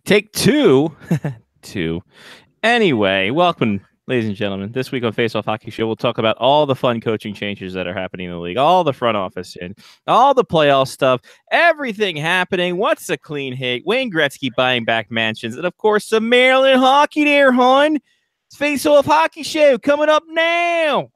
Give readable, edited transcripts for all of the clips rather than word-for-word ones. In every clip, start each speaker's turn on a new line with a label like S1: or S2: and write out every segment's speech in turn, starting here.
S1: Take two. Two. Anyway, welcome, ladies and gentlemen. This week on Face Off Hockey Show, we'll talk about all the fun coaching changes that are happening in the league, all the front office in, all the playoff stuff, everything happening. What's a clean hit? Wayne Gretzky buying back mansions, and of course, some Maryland hockey there, hon. It's Face Off Hockey Show coming up now.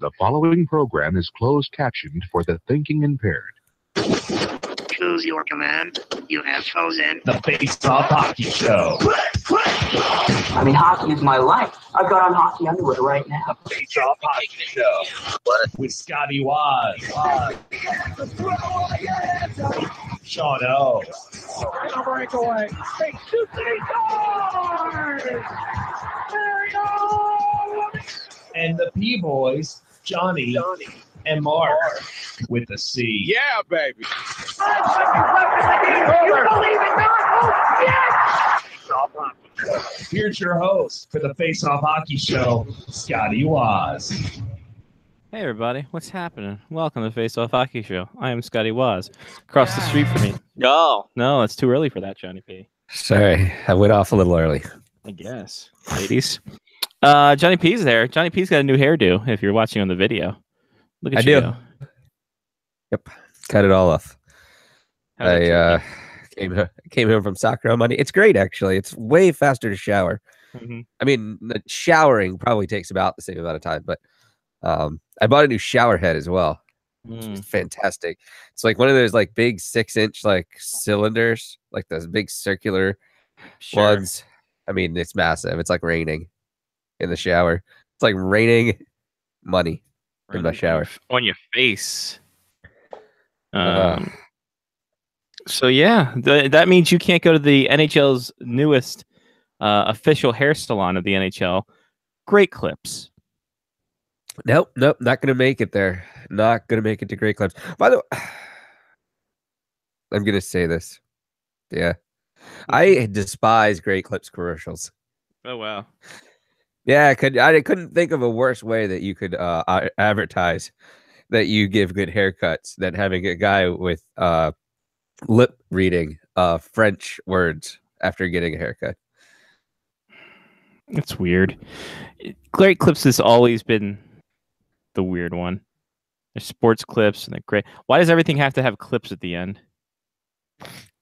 S2: The following program is closed captioned for the thinking impaired.
S3: Choose your command. You have chosen
S4: the Face Off Hockey Show.
S5: I mean, hockey is my life. I've got on hockey underwear right now.
S4: The Face Off Hockey Show. With Scotty Waz. Sean O.
S3: breakaway. They shoot the guard. There we go.
S4: And the P-Boys, Johnny and Mark with the C.
S6: Yeah, baby.
S3: You believe it not? Oh, yes!
S4: Here's your host for the Face Off Hockey Show, Scotty Waz.
S1: Hey, everybody. What's happening? Welcome to the Face Off Hockey Show. I am Scotty Waz. Across the street from me. No, it's too early for that, Johnny P.
S7: Sorry, I went off a little early.
S1: I guess. Ladies. Johnny P's there. Johnny P's got a new hairdo if you're watching on the video. Look at you.
S7: I do. Yep. Cut it all off. I came home from soccer on Monday. It's great, actually. It's way faster to shower.
S1: Mm-hmm.
S7: I mean, the showering probably takes about the same amount of time, but I bought a new shower head as well. Which is fantastic. It's like one of those like big 6-inch like cylinders, like those big circular ones. I mean, it's massive. It's like raining in the shower. It's like raining money in my shower.
S1: On your face. So, yeah, that means you can't go to the NHL's newest official hair salon of the NHL, Great Clips.
S7: Nope, not going to make it there. Not going to make it to Great Clips. By the way, I'm going to say this. Yeah. I despise Great Clips commercials.
S1: Oh, wow.
S7: Yeah, I couldn't think of a worse way that you could advertise that you give good haircuts than having a guy with lip reading French words after getting a haircut.
S1: It's weird. Great Clips has always been the weird one. There's sports clips and they're great. Why does everything have to have clips at the end?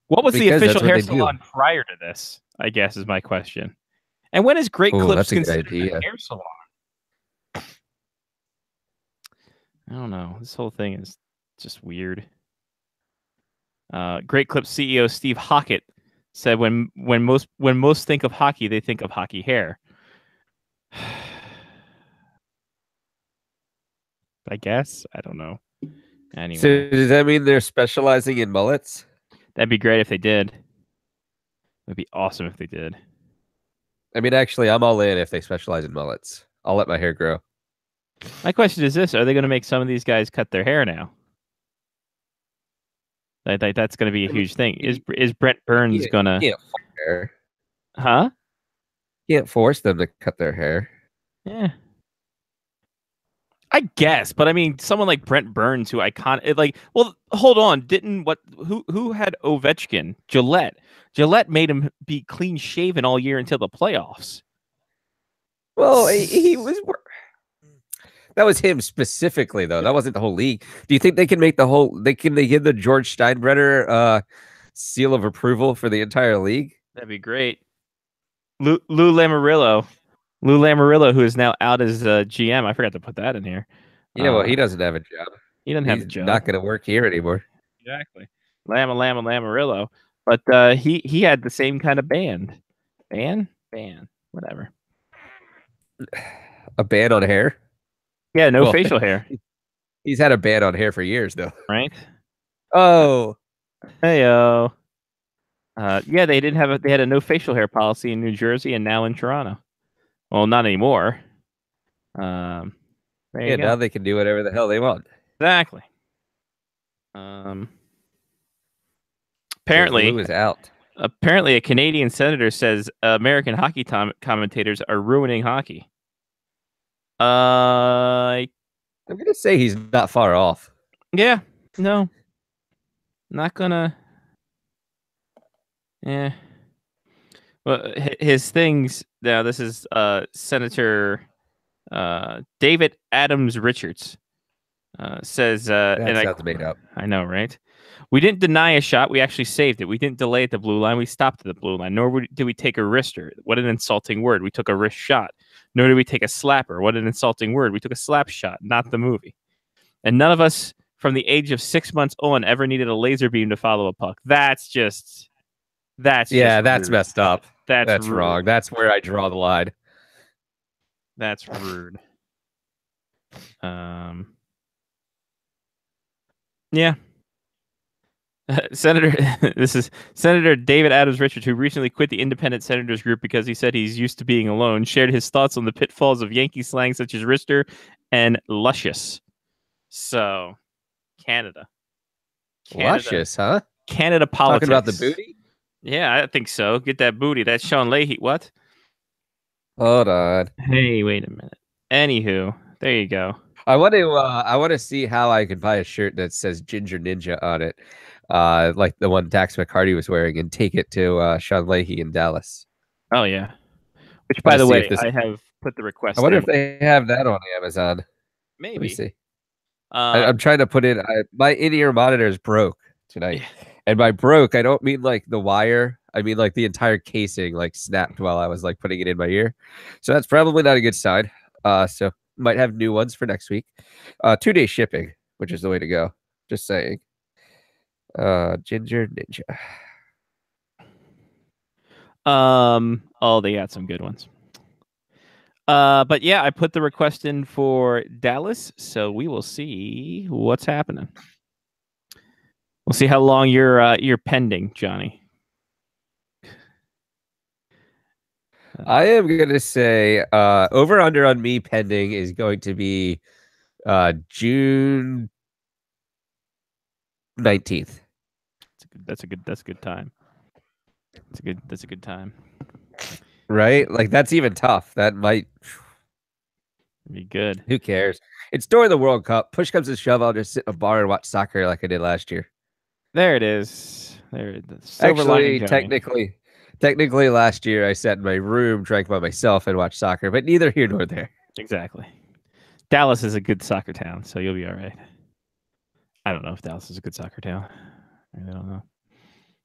S1: What was the official hair salon prior to this? I guess is my question. And when is Great Clips considered a hair salon? I don't know. This whole thing is just weird. Great Clips CEO Steve Hockett said, "When most think of hockey, they think of hockey hair." I guess. I don't know. Anyway.
S7: So does that mean they're specializing in mullets?
S1: That'd be great if they did. It'd be awesome if they did.
S7: I mean, actually, I'm all in if they specialize in mullets. I'll let my hair grow.
S1: My question is this: are they going to make some of these guys cut their hair now? That's going to be a huge thing. Is Brent Burns going to... Huh?
S7: You can't force them to cut their hair.
S1: Yeah. I guess, but I mean, someone like Brent Burns, who well, hold on, who had Ovechkin? Gillette made him be clean shaven all year until the playoffs.
S7: Well, he was. That was him specifically, though. That wasn't the whole league. Do you think they can make the whole? They give the George Steinbrenner seal of approval for the entire league?
S1: That'd be great. Lou Lamoriello, who is now out as GM. I forgot to put that in here.
S7: Yeah, well, he doesn't have a job.
S1: He doesn't have a job.
S7: Not going to work here anymore.
S1: Exactly. Lamoriello. But he had the same kind of ban, whatever.
S7: A ban on hair?
S1: Yeah, no facial hair.
S7: He's had a ban on hair for years, though.
S1: Right?
S7: Oh.
S1: Heyo. Yeah, they had a no facial hair policy in New Jersey and now in Toronto. Well, not anymore.
S7: Now they can do whatever the hell they want.
S1: Exactly. Apparently,
S7: Lou is out.
S1: Apparently, a Canadian senator says American hockey commentators are ruining hockey.
S7: I'm gonna say he's not far off.
S1: Yeah, no, not gonna. Yeah. Well, his things. Now, this is Senator David Adams Richards says,
S7: That
S1: and
S7: sounds made up.
S1: I know, right? We didn't deny a shot. We actually saved it. We didn't delay at the blue line. We stopped at the blue line. Nor did we take a wrister. What an insulting word. We took a wrist shot. Nor did we take a slapper. What an insulting word. We took a slap shot, not the movie. And none of us from the age of 6 months on ever needed a laser beam to follow a puck. That's just
S7: That's
S1: rude.
S7: messed up. That's
S1: rude.
S7: wrong. That's where I draw the line.
S1: That's rude. Yeah. This is Senator David Adams Richards, who recently quit the Independent Senators group because he said he's used to being alone, shared his thoughts on the pitfalls of Yankee slang such as wrister and luscious. So, Canada.
S7: Luscious, huh?
S1: Canada politics.
S7: Talking about the booty?
S1: Yeah, I think so. Get that booty. That's Sean Leahy. What?
S7: Hold on.
S1: Hey, wait a minute. Anywho, there you go.
S7: I want to see how I can buy a shirt that says Ginger Ninja on it, like the one Dax McCarty was wearing, and take it to Sean Leahy in Dallas.
S1: Oh yeah. Which, by
S7: Let's
S1: the
S7: see
S1: way,
S7: if this-
S1: I have put the request.
S7: I wonder
S1: in.
S7: if they have that on Amazon. Let me
S1: Maybe.
S7: see. I'm trying to put in. My in-ear monitor is broke tonight, and by broke, I don't mean like the wire. I mean like the entire casing like snapped while I was like putting it in my ear. So that's probably not a good sign. So might have new ones for next week. 2-day shipping, which is the way to go. Just saying. Ginger Ninja.
S1: Oh, they got some good ones. But yeah, I put the request in for Dallas, so we will see what's happening. We'll see how long you're pending, Johnny.
S7: I am gonna say over under on me pending is going to be June 19th.
S1: That's a good time. That's a good time.
S7: Right? Like that's even tough. That might
S1: be good.
S7: Who cares? It's during the World Cup. Push comes to shove, I'll just sit in a bar and watch soccer like I did last year.
S1: There it is. There it is.
S7: Actually, technically last year I sat in my room, drank by myself, and watched soccer, but neither here nor there.
S1: Exactly. Dallas is a good soccer town, so you'll be all right. I don't know if Dallas is a good soccer town. I really don't know.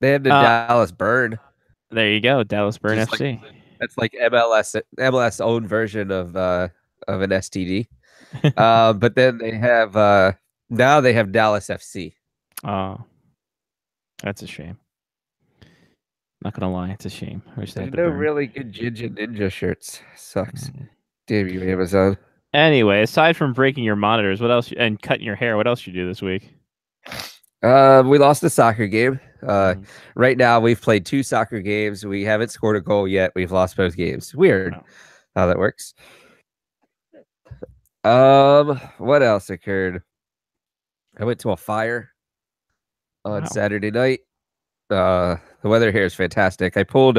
S7: They have the Dallas Burn.
S1: There you go, Dallas Burn
S7: Just
S1: FC.
S7: That's like MLS own version of an STD. But then they have now they have Dallas FC.
S1: Oh, that's a shame. Not gonna lie, it's a shame. I wish they had
S7: no
S1: the Burn.
S7: really good Ginger Ninja shirts. Sucks. Damn you, Amazon.
S1: Anyway, aside from breaking your monitors, what else and cutting your hair, what else you do this week?
S7: We lost the soccer game. Right now we've played 2 soccer games. We haven't scored a goal yet. We've lost both games. Weird how that works. What else occurred? I went to a fire on Saturday night. The weather here is fantastic. I pulled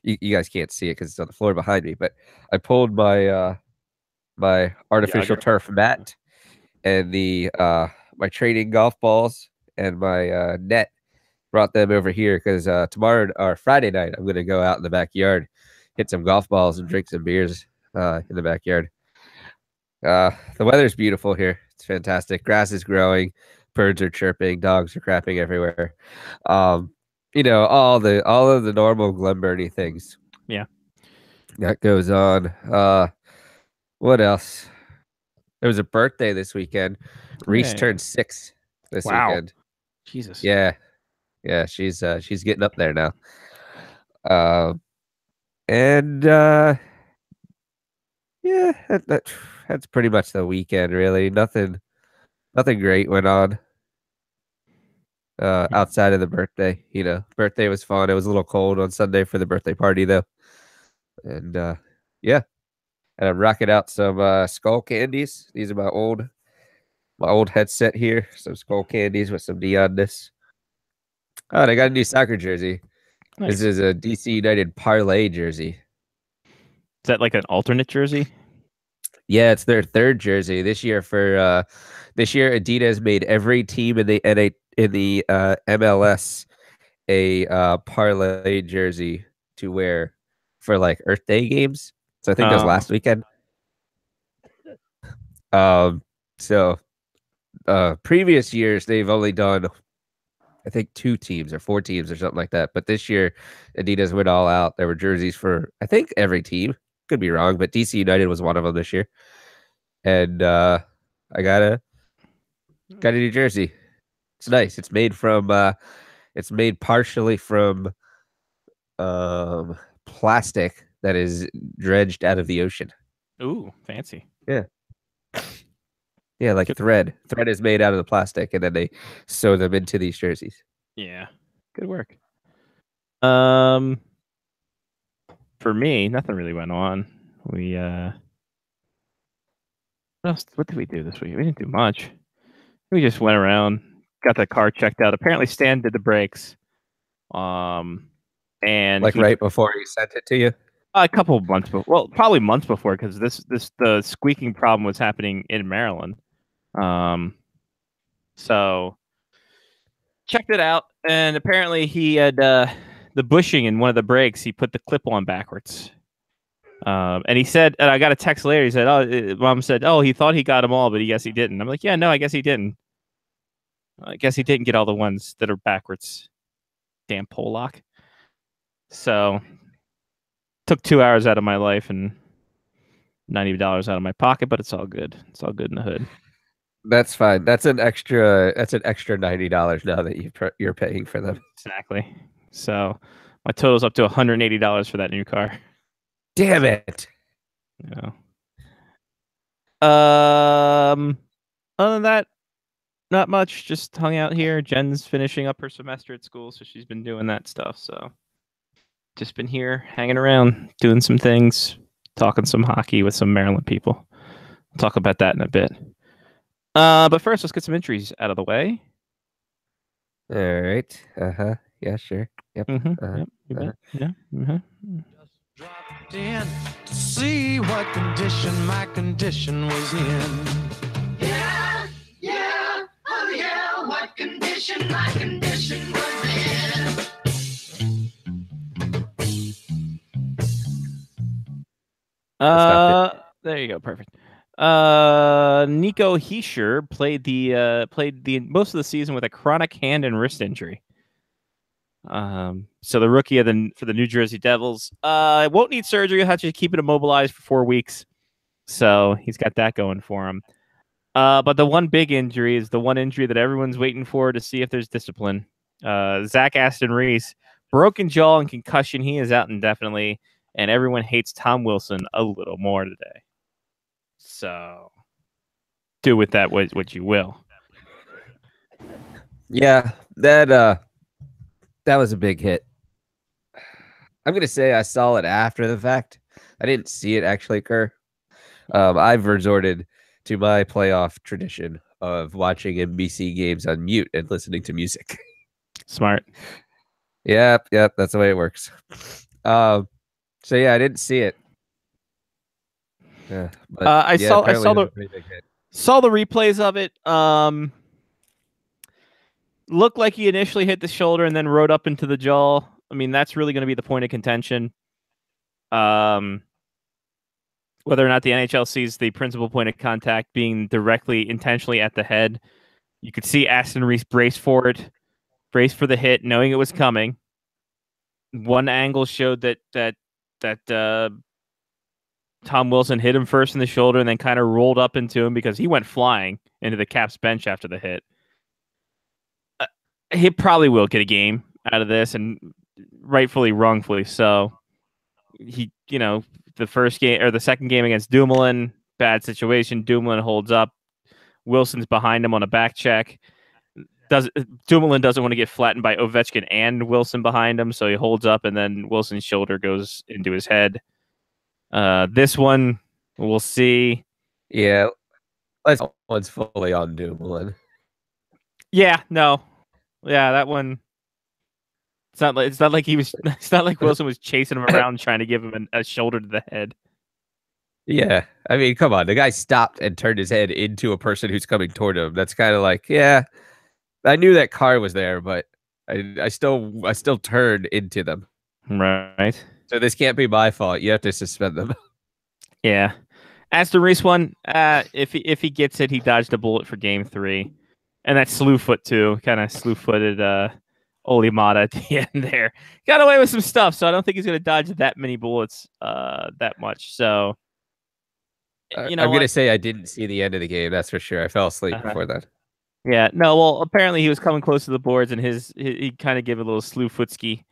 S7: you guys can't see it because it's on the floor behind me, but I pulled my my artificial turf mat and the my training golf balls and my net. Brought them over here because tomorrow or Friday night I'm going to go out in the backyard, hit some golf balls and drink some beers in the backyard. The weather's beautiful here. It's fantastic. Grass is growing, birds are chirping, dogs are crapping everywhere. You know, all of the normal Glen Burnie things.
S1: Yeah,
S7: that goes on. What else? There was a birthday this weekend. Reese turned 6 this weekend.
S1: Jesus.
S7: Yeah, she's getting up there now. And yeah, that's pretty much the weekend, really. Nothing great went on. Outside of the birthday, you know, birthday was fun. It was a little cold on Sunday for the birthday party though. And yeah. And I'm rocking out some skull candies. These are my old headset here. Some skull candies with some neonness. Oh, and I got a new soccer jersey.
S1: Nice.
S7: This is a DC United parlay jersey.
S1: Is that like an alternate jersey?
S7: Yeah, it's their third jersey this year. This year, Adidas made every team in the MLS a parlay jersey to wear for like Earth Day games. So I think that was last weekend. So previous years they've only done, I think, 2 teams or 4 teams or something like that. But this year, Adidas went all out. There were jerseys for, I think, every team. Could be wrong, but DC United was one of them this year. And I got a new jersey. It's nice. It's made partially from plastic that is dredged out of the ocean.
S1: Ooh, fancy.
S7: Yeah, like thread. Thread is made out of the plastic, and then they sew them into these jerseys.
S1: Yeah, good work. For me, nothing really went on. We what did we do this week? We didn't do much. We just went around, got the car checked out. Apparently, Stan did the brakes. And
S7: like right before he sent it to you.
S1: A couple of months before. Well, probably months before, because the squeaking problem was happening in Maryland. So checked it out, and apparently he had the bushing in one of the brakes. He put the clip on backwards. And he said, and I got a text later. He said, "Oh, Mom said, oh, he thought he got them all, but I guess he didn't." I'm like, "Yeah, no, I guess he didn't. I guess he didn't get all the ones that are backwards. Damn pole lock." So took 2 hours out of my life and $90 out of my pocket, but it's all good. It's all good in the hood.
S7: That's fine. That's an extra $90 now that you're paying for them.
S1: Exactly. So my total's up to $180 for that new car.
S7: Damn it.
S1: Yeah. Other than that, not much. Just hung out here. Jen's finishing up her semester at school, so she's been doing that stuff. So just been here hanging around, doing some things, talking some hockey with some Maryland people. We'll talk about that in a bit. But first, let's get some entries out of the way.
S7: All right. Yeah, sure. Yep.
S1: Yep. You bet. Yeah.
S6: Dropped in to see what condition my condition was in.
S3: Yeah, oh yeah, what condition my condition was in.
S1: There you go. Perfect. Nico Hischier played the most of the season with a chronic hand and wrist injury. So the rookie for the New Jersey Devils won't need surgery. He'll have to keep it immobilized for 4 weeks. So he's got that going for him. But the one big injury is the one injury that everyone's waiting for to see if there's discipline. Zach Aston Reese, broken jaw and concussion. He is out indefinitely, and everyone hates Tom Wilson a little more today. So do with that what you will.
S7: Yeah, that was a big hit. I'm going to say I saw it after the fact. I didn't see it actually occur. I've resorted to my playoff tradition of watching NBC games on mute and listening to music.
S1: Smart.
S7: Yep, that's the way it works. So yeah, I didn't see it. Yeah, but
S1: I saw the replays of it. Looked like he initially hit the shoulder and then rode up into the jaw. I mean, that's really going to be the point of contention. Whether or not the NHL sees the principal point of contact being directly, intentionally at the head. You could see Aston Reese brace for it, brace for the hit, knowing it was coming. One angle showed that Tom Wilson hit him first in the shoulder and then kind of rolled up into him because he went flying into the Caps bench after the hit. He probably will get a game out of this, and rightfully, wrongfully so. He, the first game or the second game against Dumoulin, bad situation. Dumoulin holds up. Wilson's behind him on a back check. Dumoulin doesn't want to get flattened by Ovechkin and Wilson behind him, so he holds up, and then Wilson's shoulder goes into his head. This one, we'll see.
S7: Yeah, one's fully on Dumoulin.
S1: Yeah, no. Yeah, that one It's not like he was. It's not like Wilson was chasing him around trying to give him a shoulder to the head.
S7: Yeah, I mean, come on. The guy stopped and turned his head into a person who's coming toward him. That's kind of like, yeah, I knew that car was there, but I still turned into them.
S1: Right.
S7: So this can't be my fault. You have to suspend them.
S1: Yeah. As the Reese one, if he gets it, he dodged a bullet for game 3, and that slew foot too, kind of slew footed Olimata at the end there. Got away with some stuff, so I don't think he's gonna dodge that many bullets that much. So. You know,
S7: I'm gonna say I didn't see the end of the game. That's for sure. I fell asleep before that.
S1: Yeah, no. Well, apparently he was coming close to the boards, and he kind of gave a little slew footski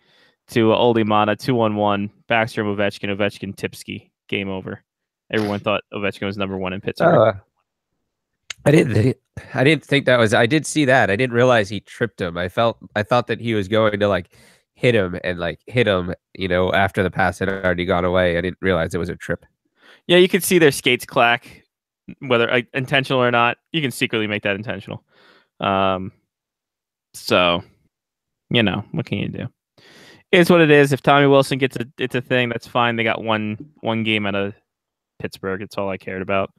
S1: to Olimata, 2-on-1. Backstrom, Ovechkin, Tipski. Game over. Everyone thought Ovechkin was number 1 in Pittsburgh.
S7: I didn't think that was. I did see that. I didn't realize he tripped him. I thought that he was going to like hit him. You know, after the pass had already gone away. I didn't realize it was a trip.
S1: Yeah, you can see their skates clack, whether intentional or not. You can secretly make that intentional. So, you know, what can you do? It's what it is. If Tommy Wilson gets it's a thing, that's fine. They got one game out of Pittsburgh. That's all I cared about.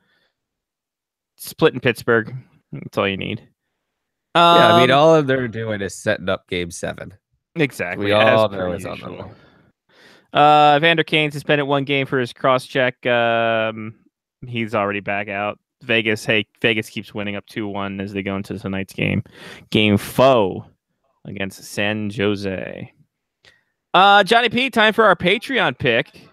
S1: Split in Pittsburgh. That's all you need.
S7: Yeah, I mean, all they're doing is setting up Game 7.
S1: Exactly.
S7: We all know it's on the line.
S1: Vander Kane suspended 1 game for his cross-check. He's already back out. Vegas keeps winning up 2-1 as they go into tonight's game. Game 4 against San Jose. Johnny P, time for our Patreon pick.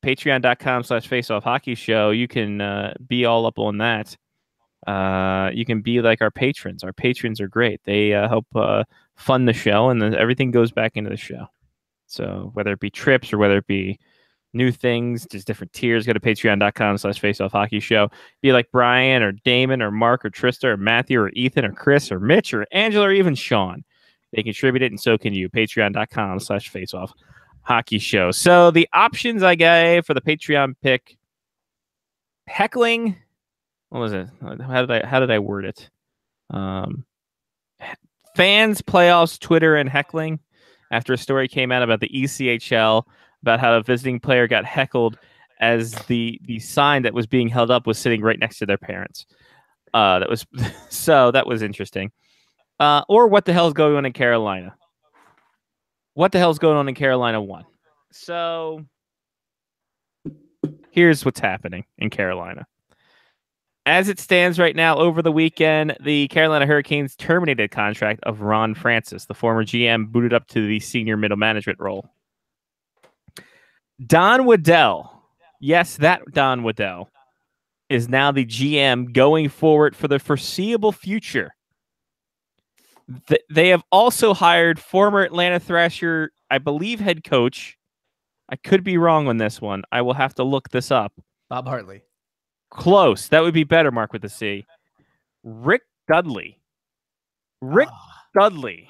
S1: Patreon.com/faceoffhockeyshow. You can be all up on that. You can be like our patrons. Our patrons are great. They help fund the show, and then everything goes back into the show. So whether it be trips or whether it be new things, just different tiers, go to patreon.com/faceoffhockeyshow. Be like Brian or Damon or Mark or Trista or Matthew or Ethan or Chris or Mitch or Angela or even Sean. They contribute it, and so can you. Patreon.com/faceoffhockeyshow. So the options I gave for the Patreon pick: heckling. What was it? How did I word it? Fans, playoffs, Twitter, and heckling. After a story came out about the ECHL, about how a visiting player got heckled as the sign that was being held up was sitting right next to their parents. That was interesting. Or what the hell is going on in Carolina? What the hell is going on in Carolina 1? So here's what's happening in Carolina. As it stands right now, over the weekend, the Carolina Hurricanes terminated the contract of Ron Francis, the former GM, booted up to the senior middle management role. Don Waddell, yes, that Don Waddell, is now the GM going forward for the foreseeable future. They have also hired former Atlanta Thrasher, I believe, head coach. I could be wrong on this one. I will have to look this up.
S8: Bob Hartley.
S1: Close. That would be better, Mark, with a C. Rick Dudley. Dudley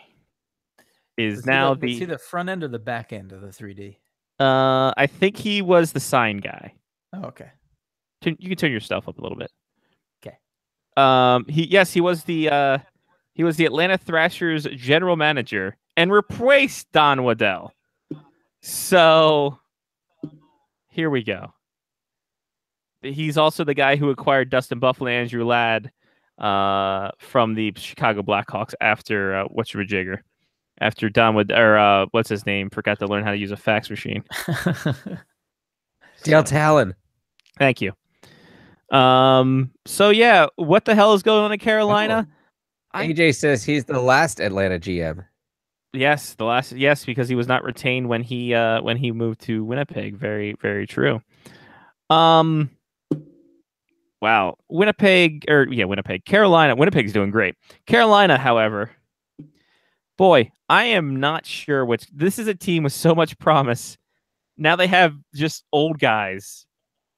S1: is now
S8: the front end or the back end of the 3D?
S1: I think he was the sign guy.
S8: Oh, okay.
S1: You can turn your stuff up a little bit.
S8: Okay.
S1: He was the Atlanta Thrashers general manager and replaced Don Waddell. So here we go. He's also the guy who acquired Dustin Buffalo and Andrew Ladd from the Chicago Blackhawks after whatchamajigger. After Don what's his name? Forgot to learn how to use a fax machine.
S7: Dale Talon.
S1: Thank you. So yeah, what the hell is going on in Carolina?
S7: AJ says he's the last Atlanta GM.
S1: Yes, because he was not retained when he moved to Winnipeg. Very, very true. Wow. Carolina. Winnipeg's doing great. Carolina, however, boy, I am not sure this is a team with so much promise. Now they have just old guys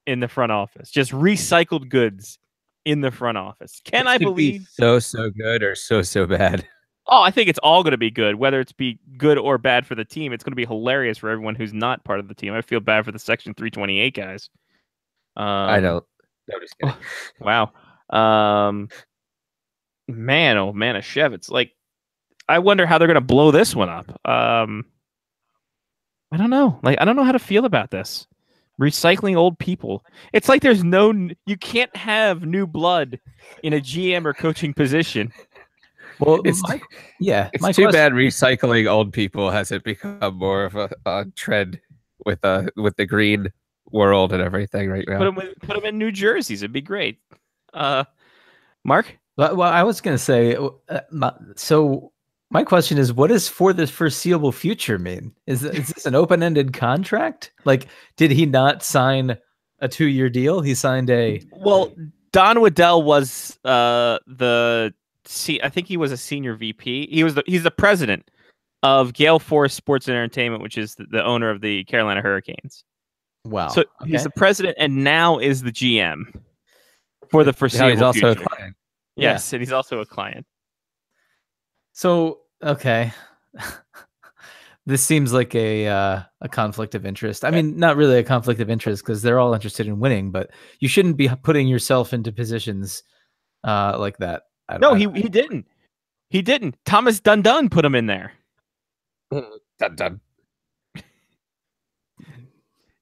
S1: in the front office, just recycled goods in the front office. Can I believe
S7: so good or so bad?
S1: Oh, I think it's all going to be good, whether it's be good or bad for the team. It's going to be hilarious for everyone who's not part of the team. I feel bad for the Section 328 guys.
S7: I don't. No, just kidding.
S1: Wow. Man, oh man, Shevitz. Like, I wonder how they're going to blow this one up. I don't know. Like, I don't know how to feel about this. Recycling old people. It's like there's you can't have new blood in a GM or coaching position.
S8: Well,
S7: It's
S8: it's
S7: It's too bad recycling old people hasn't become more of a trend with the green world and everything right now.
S1: Put them in New Jerseys. It'd be great. Mark?
S8: Well, I was going to say, so my question is, what does for the foreseeable future mean? Is this an open-ended contract? Like, did he not sign a 2-year deal? He signed a...
S1: Well, Don Waddell was I think he was a senior VP. He's the president of Gale Force Sports and Entertainment, which is the owner of the Carolina Hurricanes.
S8: Wow.
S1: So he's the president and now is the GM for the foreseeable
S7: He's also
S1: future.
S7: a client.
S1: Yes, and he's also a client.
S8: So, okay. This seems like a conflict of interest. I mean, not really a conflict of interest because they're all interested in winning, but you shouldn't be putting yourself into positions like that.
S1: No, he didn't. He didn't. Thomas Dundon put him in there.
S7: Dun.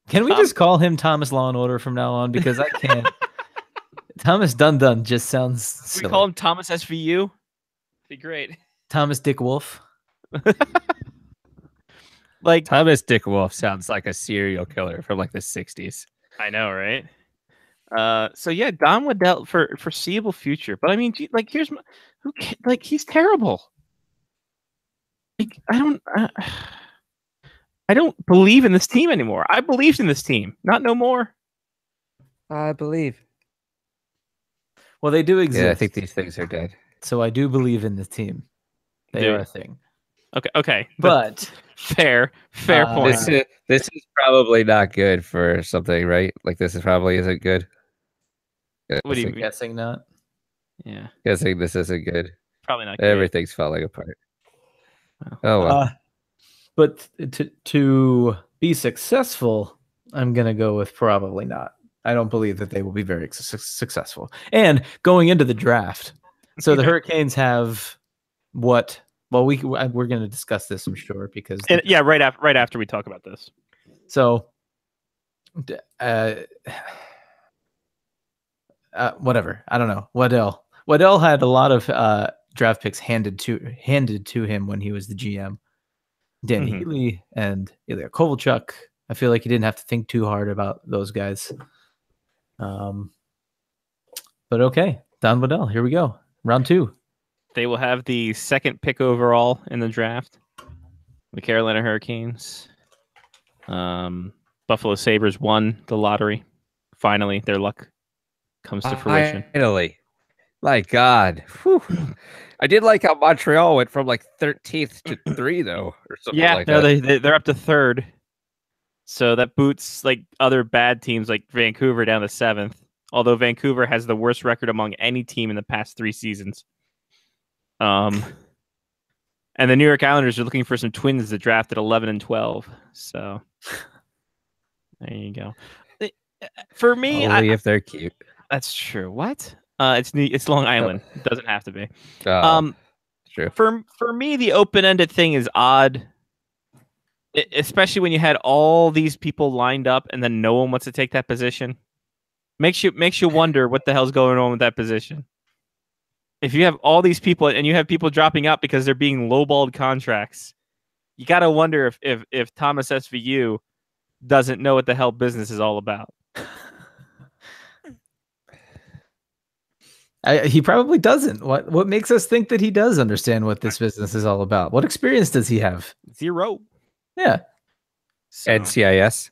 S8: Can we just call him Thomas Law and Order from now on? Because I can't. Thomas Dundon just sounds silly.
S1: We call him Thomas SVU. Be great.
S8: Thomas Dick Wolf.
S1: Like
S7: Thomas Dick Wolf sounds like a serial killer from like the 60s.
S1: I know, right? So yeah, Don Waddell for foreseeable future. But I mean, like, here's he's terrible. Like, I don't believe in this team anymore. I believed in this team, not no more.
S7: I believe.
S8: Well, they do exist.
S7: Yeah, I think these things are dead.
S8: So I do believe in this team. They are a thing.
S1: Okay,
S8: But
S1: fair point.
S7: This is probably not good for something, right? Like this probably isn't good.
S1: What do you mean?
S8: Guessing not.
S1: Yeah,
S7: Guessing this isn't good.
S1: probably not. Good.
S7: Everything's falling apart. Oh well.
S8: But to be successful, I'm gonna go with probably not. I don't believe that they will be very successful. And going into the draft, so the Hurricanes have what? Well, we're going to discuss this, I'm sure, because
S1: yeah, right after we talk about this.
S8: So, whatever. I don't know. Waddell had a lot of draft picks handed to him when he was the GM. Dan Healy and Ilya Kovalchuk. I feel like he didn't have to think too hard about those guys. But okay, Don Waddell. Here we go. Round 2.
S1: They will have the second pick overall in the draft. The Carolina Hurricanes. Buffalo Sabres won the lottery. Finally, their luck comes to fruition.
S7: Finally. My God. Whew. I did like how Montreal went from like 13th to 3, though, or something like that.
S1: They're up to 3rd. So that boots like other bad teams like Vancouver down to 7th. Although Vancouver has the worst record among any team in the past 3 seasons. And the New York Islanders are looking for some twins to draft at 11 and 12. So there you go. For me,
S7: only if they're cute.
S1: That's true. What? It's Long Island. It doesn't have to be.
S7: True.
S1: For me, the open-ended thing is odd, especially when you had all these people lined up and then no one wants to take that position. Makes you wonder what the hell's going on with that position. If you have all these people and you have people dropping out because they're being lowballed contracts, you got to wonder if Thomas SVU doesn't know what the hell business is all about.
S8: He probably doesn't. What makes us think that he does understand what this business is all about? What experience does he have?
S1: 0.
S8: Yeah.
S1: So,
S7: NCIS.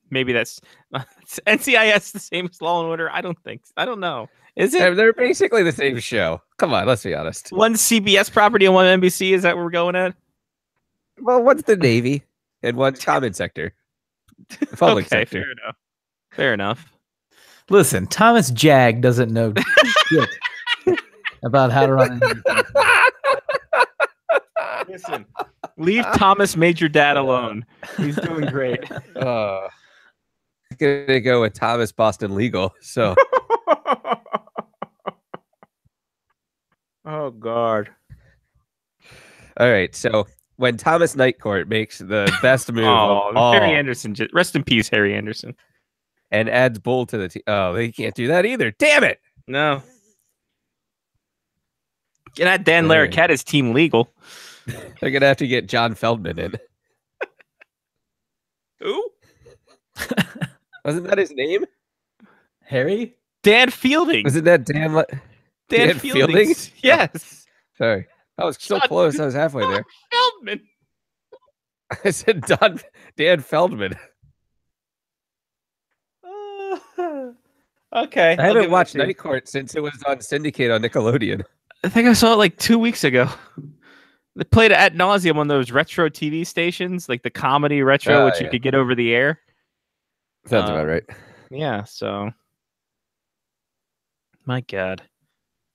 S1: Maybe that's NCIS the same as Law and Order. I don't know. Is it?
S7: They're basically the same show. Come on, let's be honest.
S1: One CBS property and one NBC. Is that where we're going at?
S7: Well, one's the Navy and one's common sector. Public sector.
S1: Fair enough.
S8: Listen, Thomas Jag doesn't know shit about how to run.
S1: Listen, leave Thomas Major Dad alone. He's doing great.
S7: Gonna go with Thomas Boston Legal. So.
S1: Oh God.
S7: All right, so when Thomas Nightcourt makes the best move
S1: Oh,
S7: of all
S1: Harry Anderson. Rest in peace, Harry Anderson.
S7: and adds Bull to the team. Oh, they can't do that either. Damn it!
S1: No. Get that Dan
S7: All right.
S1: Larroquette is team legal.
S7: They're gonna have to get John Feldman in.
S1: Who?
S7: Wasn't that his name?
S8: Harry?
S1: Dan Fielding.
S7: Wasn't that Dan? Dan
S1: Fielding?
S7: Fielding?
S1: Yes.
S7: Sorry, I was so
S1: John-
S7: close. I was halfway there.
S1: Feldman.
S7: I said Dan Feldman.
S1: Okay.
S7: I haven't watched Night Court since it was on Syndicate on Nickelodeon.
S1: I think I saw it like 2 weeks ago. They played it ad nauseum on those retro TV stations, like the comedy retro, which you could get over the air.
S7: Sounds about right.
S1: Yeah. So, my God.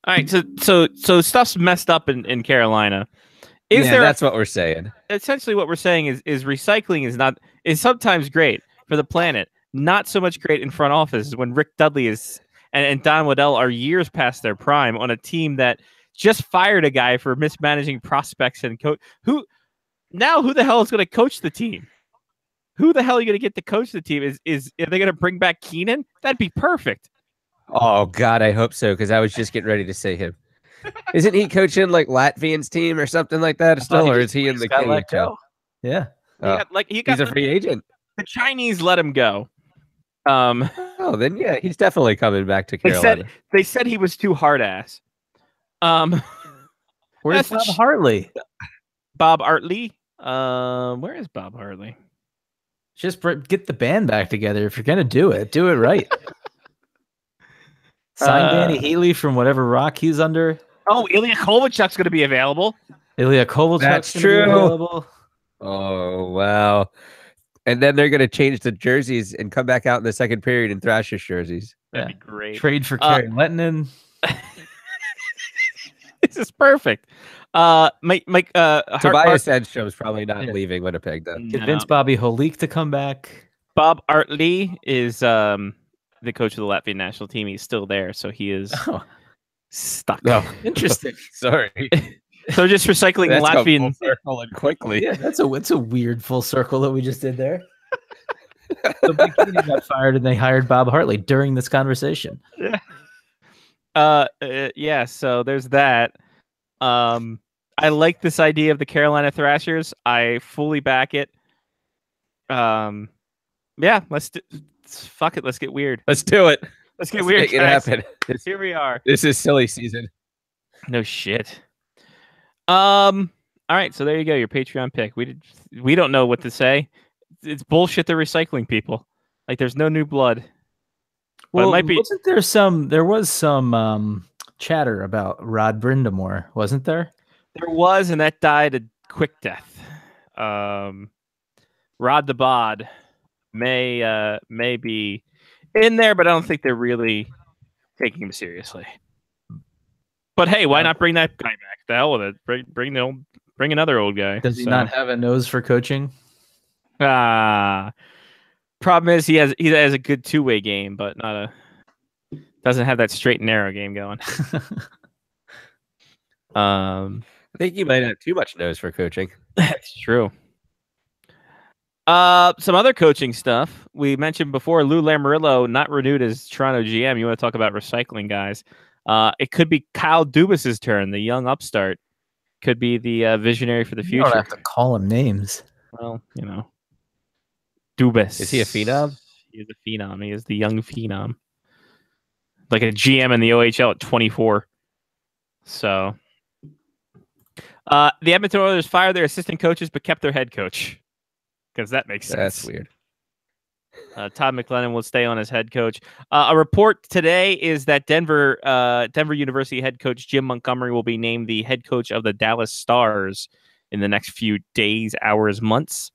S1: All right. So stuff's messed up in Carolina.
S7: That's what we're saying.
S1: Essentially what we're saying is recycling is sometimes great for the planet, not so much great in front office when Rick Dudley and Don Waddell are years past their prime on a team that just fired a guy for mismanaging prospects and coach. Who the hell is going to coach the team? Who the hell are you going to get to coach the team? Are they going to bring back Keenan? That'd be perfect.
S7: Oh God, I hope so, because I was just getting ready to say him. Isn't he coaching like Latvian's team or something like that still, or is he in the KHL?
S8: Yeah.
S7: He's a free agent.
S1: The Chinese let him go.
S7: Oh, then yeah, he's definitely coming back to Carolina.
S1: They said he was too hard ass.
S8: Where's Bob Hartley?
S1: Bob Hartley. Where is Bob Hartley?
S8: Just get the band back together. If you're gonna do it right. Sign Danny Healy from whatever rock he's under.
S1: Oh, Ilya Kovalchuk's going to be available.
S8: Ilya Kovalchuk's
S7: That's
S8: gonna be
S7: true.
S8: available.
S7: Oh wow! And then they're gonna change the jerseys and come back out in the second period in Thrashers jerseys.
S1: That'd be great.
S8: Trade for Kerry Lettinen.
S1: This is perfect. Mike.
S7: Tobias Edstrom's probably not leaving Winnipeg then.
S8: Convince Bobby Holik to come back.
S1: Bob Hartley is the coach of the Latvian national team. He's still there, so he is stuck.
S7: Oh,
S8: Interesting.
S7: Sorry.
S1: So just recycling
S7: That's come
S1: Latvian.
S7: full circle and quickly.
S8: Yeah, it's a weird full circle that we just did there. So Bikini got fired and they hired Bob Hartley during this conversation.
S1: Yeah. So there's that. I like this idea of the Carolina Thrashers. I fully back it. Yeah. Fuck it. Let's get weird.
S7: Let's do it.
S1: Let's get
S7: Let's
S1: weird.
S7: make it
S1: guys.
S7: happen.
S1: Here we are.
S7: This is silly season.
S1: No shit. All right, so there you go. Your Patreon pick. We don't know what to say. It's bullshit. They're recycling people. Like there's no new blood. But
S8: Well,
S1: it might be.
S8: there was some chatter about Rod Brindamore, wasn't there?
S1: There was, and that died a quick death. Rod the Bod may be in there, but I don't think they're really taking him seriously. But hey, why not bring that guy back? The hell with it. Bring another old guy.
S8: Does he not have a nose for coaching?
S1: Problem is he has a good two-way game, but doesn't have that straight and narrow game going.
S7: I think he might have too much nose for coaching.
S1: That's true. Some other coaching stuff we mentioned before. Lou Lamoriello not renewed as Toronto GM. You want to talk about recycling guys? It could be Kyle Dubas's turn. The young upstart could be the visionary for the future.
S8: You don't have to call him names.
S1: Well, Dubas.
S7: Is he a phenom?
S1: He is a phenom. He is the young phenom, like a GM in the OHL at 24. So, the Edmonton Oilers fired their assistant coaches but kept their head coach because that makes sense.
S7: That's weird.
S1: Todd McLennan will stay on as head coach. A report today is that Denver University head coach Jim Montgomery will be named the head coach of the Dallas Stars in the next few days, hours, months.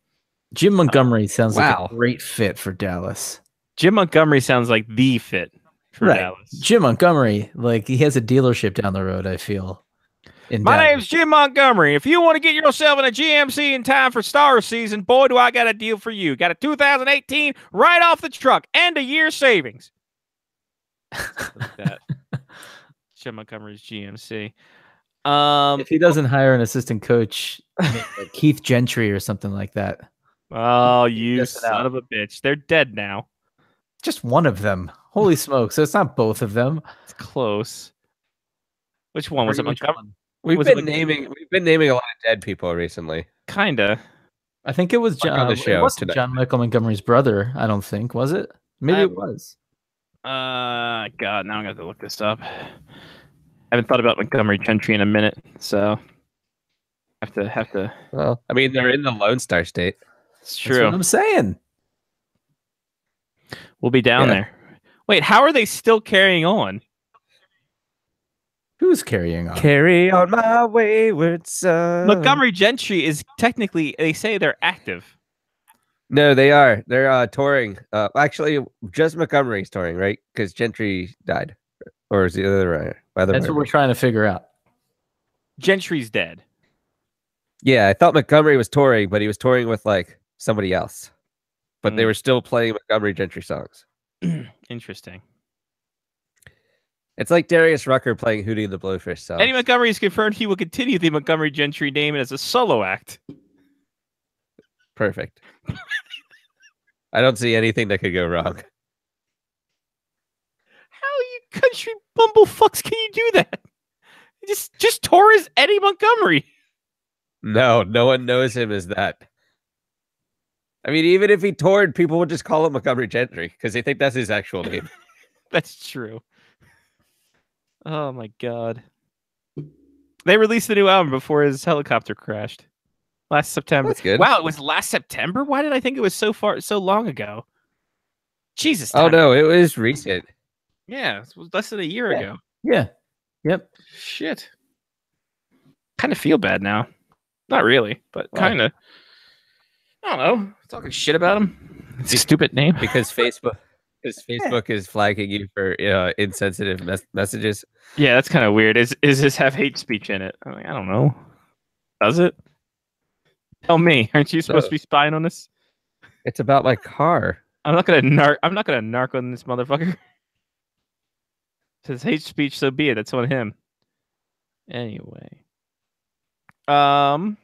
S8: Jim Montgomery sounds like
S7: wow.
S8: a great fit for Dallas.
S1: Jim Montgomery sounds like the fit for Dallas.
S8: Jim Montgomery, like he has a dealership down the road, I feel.
S1: My name's Jim Montgomery. If you want to get yourself in a GMC in time for Stars season, boy, do I got a deal for you. Got a 2018 right off the truck and a year savings. Look at that. Jim Montgomery's GMC.
S8: If he doesn't hire an assistant coach, like Keith Gentry or something like that.
S1: Oh, you
S8: Just it
S1: son
S8: out.
S1: of a bitch. They're dead now.
S8: Just one of them. Holy smoke. So it's not both of them.
S1: It's close. Which one was it?
S8: Which
S1: Montgomery?
S8: one?
S7: We've
S1: Was it
S7: been naming a lot of dead people recently.
S1: Kinda.
S8: I think it was
S7: Like on the show
S8: it wasn't
S7: tonight.
S8: John Michael Montgomery's brother, I don't think, was it? Maybe
S1: I-
S8: it was.
S1: God, now I'm gonna have to look this up. I haven't thought about Montgomery Gentry in a minute, so have to.
S7: Well, I mean, they're in the Lone Star State.
S1: It's
S8: That's what
S1: true.
S8: I'm saying.
S1: We'll be down
S7: Yeah.
S1: there. Wait, how are they still carrying on?
S8: Who's carrying on?
S7: Carry on my wayward son.
S1: Montgomery Gentry is technically, they say they're active.
S7: No, they are. They're touring. Actually, just Montgomery's touring, right? Because Gentry died, or is the other way?
S8: That's what we're trying to figure out.
S1: Gentry's dead.
S7: Yeah, I thought Montgomery was touring, but he was touring with like somebody else. But they
S1: Mm.
S7: were still playing Montgomery Gentry songs.
S1: Interesting.
S7: It's like Darius Rucker playing Hootie and the Blowfish songs.
S1: Eddie Montgomery has confirmed he will continue the Montgomery Gentry name as a solo act.
S7: Perfect. I don't see anything that could go wrong.
S1: How you country bumblefucks can you do that? Just tour as Eddie Montgomery.
S7: No, no one knows him as that. I mean, even if he toured, people would just call him Montgomery Gentry because they think that's his actual name.
S1: That's true. Oh my god. They released the new album before his helicopter crashed. Last September.
S7: That's good.
S1: Wow, it was last September? Why did I think it was so long ago? Jesus.
S7: Oh
S1: time.
S7: no, it was recent.
S1: Yeah, it was less than a year
S7: Yeah.
S1: ago.
S8: Yeah. Yep.
S1: Shit. Kind of feel bad now. Not really, but
S7: Why?
S1: kind of. I don't know. Talking shit about him. It's a stupid name.
S7: Because Facebook is flagging you for insensitive messages.
S1: Yeah, that's kind of weird. Is this have hate speech in it? I don't know. Does it? Tell me. Aren't you supposed to be spying on this?
S7: It's about my car.
S1: I'm not gonna narc on this motherfucker. Says hate speech, so be it. That's on him. Anyway. Hey,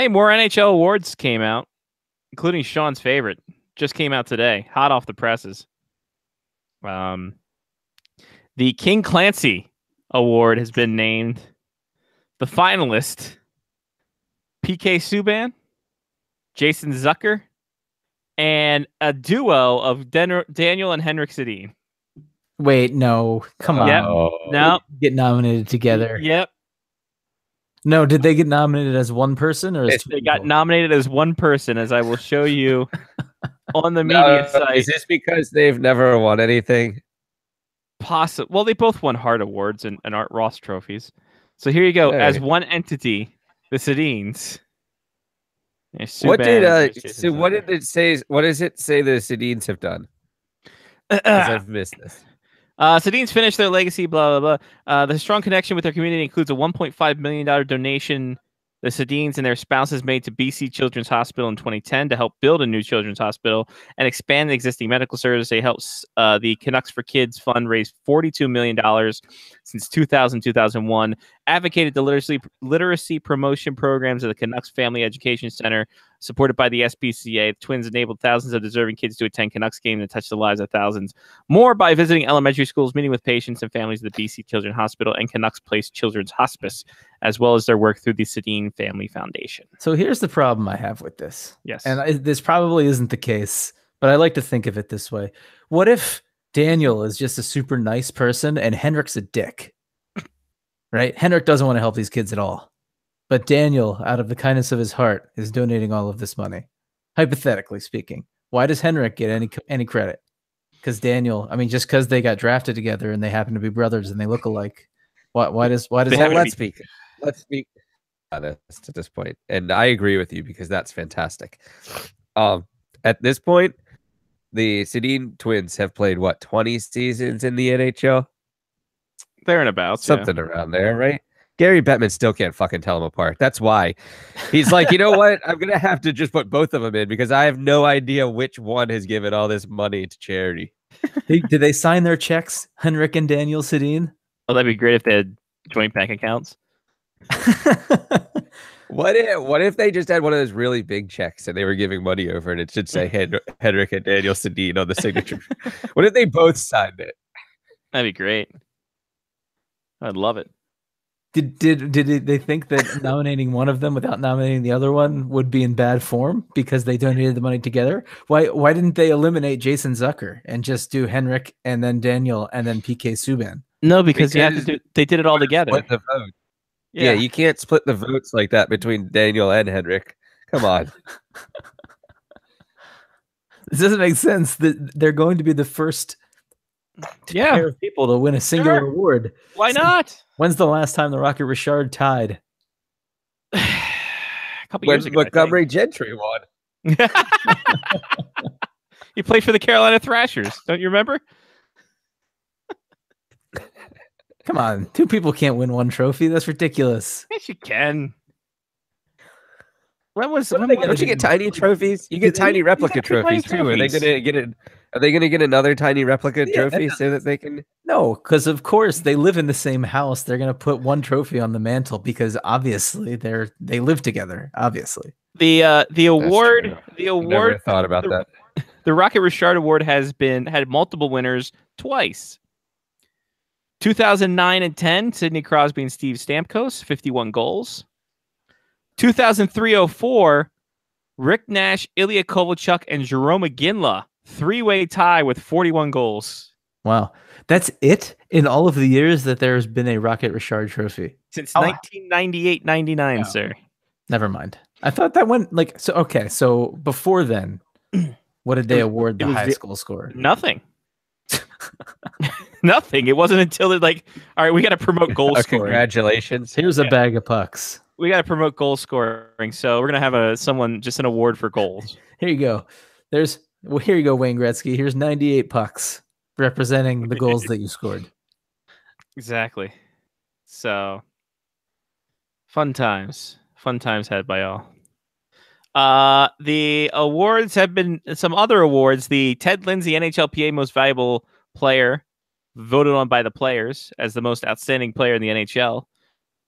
S1: more NHL awards came out, including Sean's favorite. Just came out today, hot off the presses. The King Clancy Award has been named. The finalist: PK Subban, Jason Zucker, and a duo of Daniel and Henrik Sedin.
S8: Wait, no. Come on.
S1: Yep.
S7: Oh.
S1: No.
S8: Get nominated together.
S1: Yep.
S8: No, did they get nominated as one person or as two
S1: They got
S8: people?
S1: nominated as one person, as I will show you on the media site.
S7: Is this because they've never won anything?
S1: Possible. Well, they both won Hart Awards and Art Ross trophies. So here you go. As
S7: Hey.
S1: one entity, the Sedins. There's
S7: What
S1: Subban,
S7: did
S1: there's Jason
S7: so what
S1: Zucker.
S7: did it say? What does it say the Sedins have done? 'Cause I've missed this.
S1: Sedin's finished their legacy, blah, blah, blah. The strong connection with their community includes a $1.5 million donation the Sedins and their spouses made to BC Children's Hospital in 2010 to help build a new children's hospital and expand the existing medical service. They helped the Canucks for Kids Fund raise $42 million since 2000-2001, advocated the literacy promotion programs of the Canucks Family Education Center, supported by the SPCA. The Twins enabled thousands of deserving kids to attend Canucks games and touch the lives of thousands more by visiting elementary schools, meeting with patients and families of the BC Children's Hospital and Canucks Place Children's Hospice, as well as their work through the Sedin Family Foundation.
S8: So here's the problem I have with this.
S1: Yes.
S8: And this probably isn't the case, but I like to think of it this way. What if Daniel is just a super nice person and Henrik's a dick? Right? Henrik doesn't want to help these kids at all. But Daniel, out of the kindness of his heart, is donating all of this money. Hypothetically speaking, why does Henrik get any credit? Because Daniel, I mean, just because they got drafted together and they happen to be brothers and they look alike, why does
S1: They
S8: that?
S1: happen to
S7: Let's speak honest at this point, and I agree with you because that's fantastic. At this point, the Sedin twins have played what 20 seasons in the NHL,
S1: There and about.
S7: something around there, right? Gary Bettman still can't fucking tell them apart. That's why he's like, you know what? I'm gonna have to just put both of them in because I have no idea which one has given all this money to charity.
S8: Did they sign their checks, Henrik and Daniel Sedin?
S1: Oh, that'd be great if they had joint bank accounts.
S7: What if they just had one of those really big checks and they were giving money over and it should say Henrik and Daniel Sedin on the signature? What if they both signed it?
S1: That'd be great. I'd love it.
S8: Did they think that nominating one of them without nominating the other one would be in bad form because they donated the money together? Why didn't they eliminate Jason Zucker and just do Henrik and then Daniel and then PK Subban?
S1: No, because you have to do, they did it all together.
S7: Split the vote. Yeah, you can't split the votes like that between Daniel and Henrik. Come on.
S8: This doesn't make sense. That they're going to be the first pair of people to win a single award.
S1: Why not?
S8: When's the last time the Rocket Richard tied?
S1: A couple years ago.
S7: Montgomery Gentry won.
S1: He played for the Carolina Thrashers. Don't you remember?
S8: Come on, two people can't win one trophy. That's ridiculous.
S1: Yes, you can.
S7: Don't you get tiny trophies? You get tiny replica trophies too. Are they gonna get it? Are they gonna get another tiny replica trophy so that they can?
S8: No, because of course they live in the same house. They're gonna put one trophy on the mantle because obviously they live together. Obviously,
S1: the award
S7: Never thought about that.
S1: The Rocket Richard Award had multiple winners twice. 2009 and 10, Sidney Crosby and Steve Stamkos, 51 goals. 2003-04, Rick Nash, Ilya Kovalchuk, and Jarome Iginla, three-way tie with 41 goals.
S8: Wow. That's it in all of the years that there's been a Rocket Richard trophy?
S1: Since 1998-99, sir.
S8: Never mind. I thought that went so before then, what did they award the highest goal scorer?
S1: Nothing. Nothing. It wasn't until all right, we got to promote goal scoring.
S7: Congratulations.
S8: Here's a bag of pucks.
S1: We got to promote goal scoring. So we're going to have an award for goals.
S8: Here you go. Here you go, Wayne Gretzky. Here's 98 pucks representing the goals that you scored.
S1: Exactly. So fun times had by all. The awards have been some other awards. The Ted Lindsay NHLPA Most Valuable Player, voted on by the players as the most outstanding player in the NHL.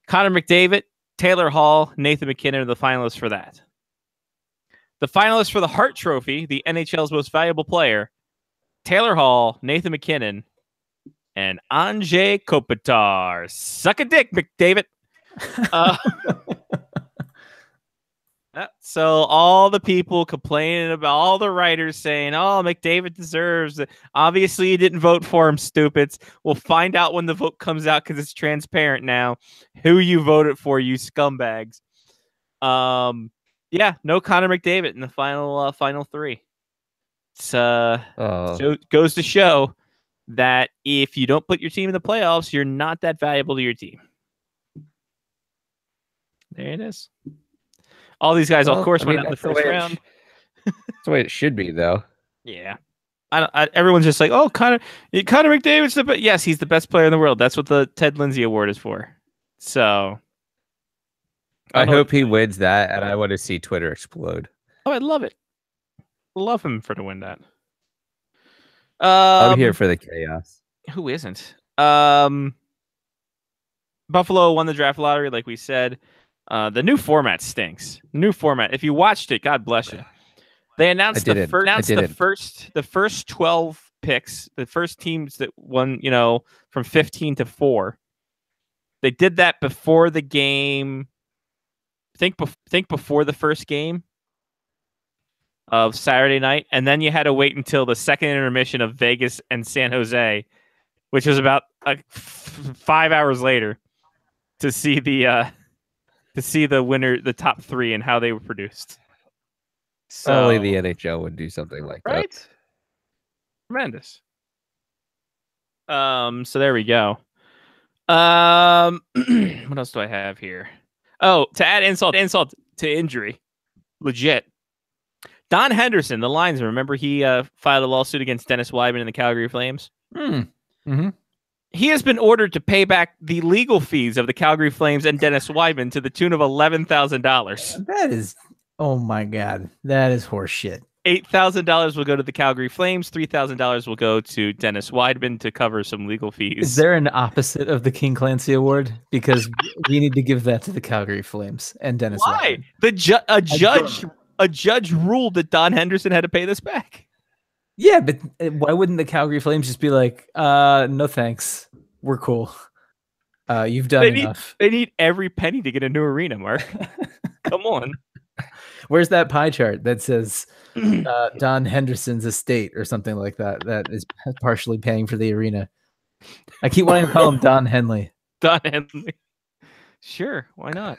S1: Connor McDavid, Taylor Hall, Nathan McKinnon are the finalists for that. The finalists for the Hart Trophy, the NHL's Most Valuable Player, Taylor Hall, Nathan McKinnon, and Anze Kopitar. Suck a dick, McDavid. So all the people complaining about all the writers saying, "Oh, McDavid deserves it." Obviously, you didn't vote for him, stupids. We'll find out when the vote comes out because it's transparent now who you voted for, you scumbags. Yeah, no Connor McDavid in the final three. So goes to show that if you don't put your team in the playoffs, you're not that valuable to your team. There it is. All these guys, of course, went out in the first round.
S7: That's the way it should be, though.
S1: Yeah. Everyone's just like, oh, Connor McDavid's the best. Yes, he's the best player in the world. That's what the Ted Lindsay Award is for. So
S7: I hope he wins that, and I want to see Twitter explode.
S1: Oh, I'd love it. Love him to win that.
S7: I'm here for the chaos.
S1: Who isn't? Buffalo won the draft lottery, like we said. The new format stinks. New format. If you watched it, God bless you. They announced the first 12 picks, the first teams that won, from 15 to 4. They did that before the game. Think before the first game of Saturday night, and then you had to wait until the second intermission of Vegas and San Jose, which was about 5 hours later, to see the winner, the top 3, and how they were produced. So,
S7: only the NHL would do something like that.
S1: Right? Tremendous. So there we go. What else do I have here? Oh, to add insult to injury, legit. Don Henderson, the linesman, remember he filed a lawsuit against Dennis Weidman and the Calgary Flames?
S8: Mm-hmm.
S1: He has been ordered to pay back the legal fees of the Calgary Flames and Dennis Weidman to the tune of $11,000.
S8: That is, oh my God, that is horseshit.
S1: $8,000 will go to the Calgary Flames. $3,000 will go to Dennis Weidman to cover some legal fees.
S8: Is there an opposite of the King Clancy Award? Because we need to give that to the Calgary Flames and Dennis.
S1: Why?
S8: Weidman.
S1: A judge ruled that Don Henderson had to pay this back.
S8: Yeah, but why wouldn't the Calgary Flames just be like, no thanks, we're cool. You've done enough.
S1: They need every penny to get a new arena, Mark. Come on.
S8: Where's that pie chart that says Don Henderson's estate or something like that that is partially paying for the arena? I keep wanting to call him Don Henley.
S1: Don Henley. Sure, why not?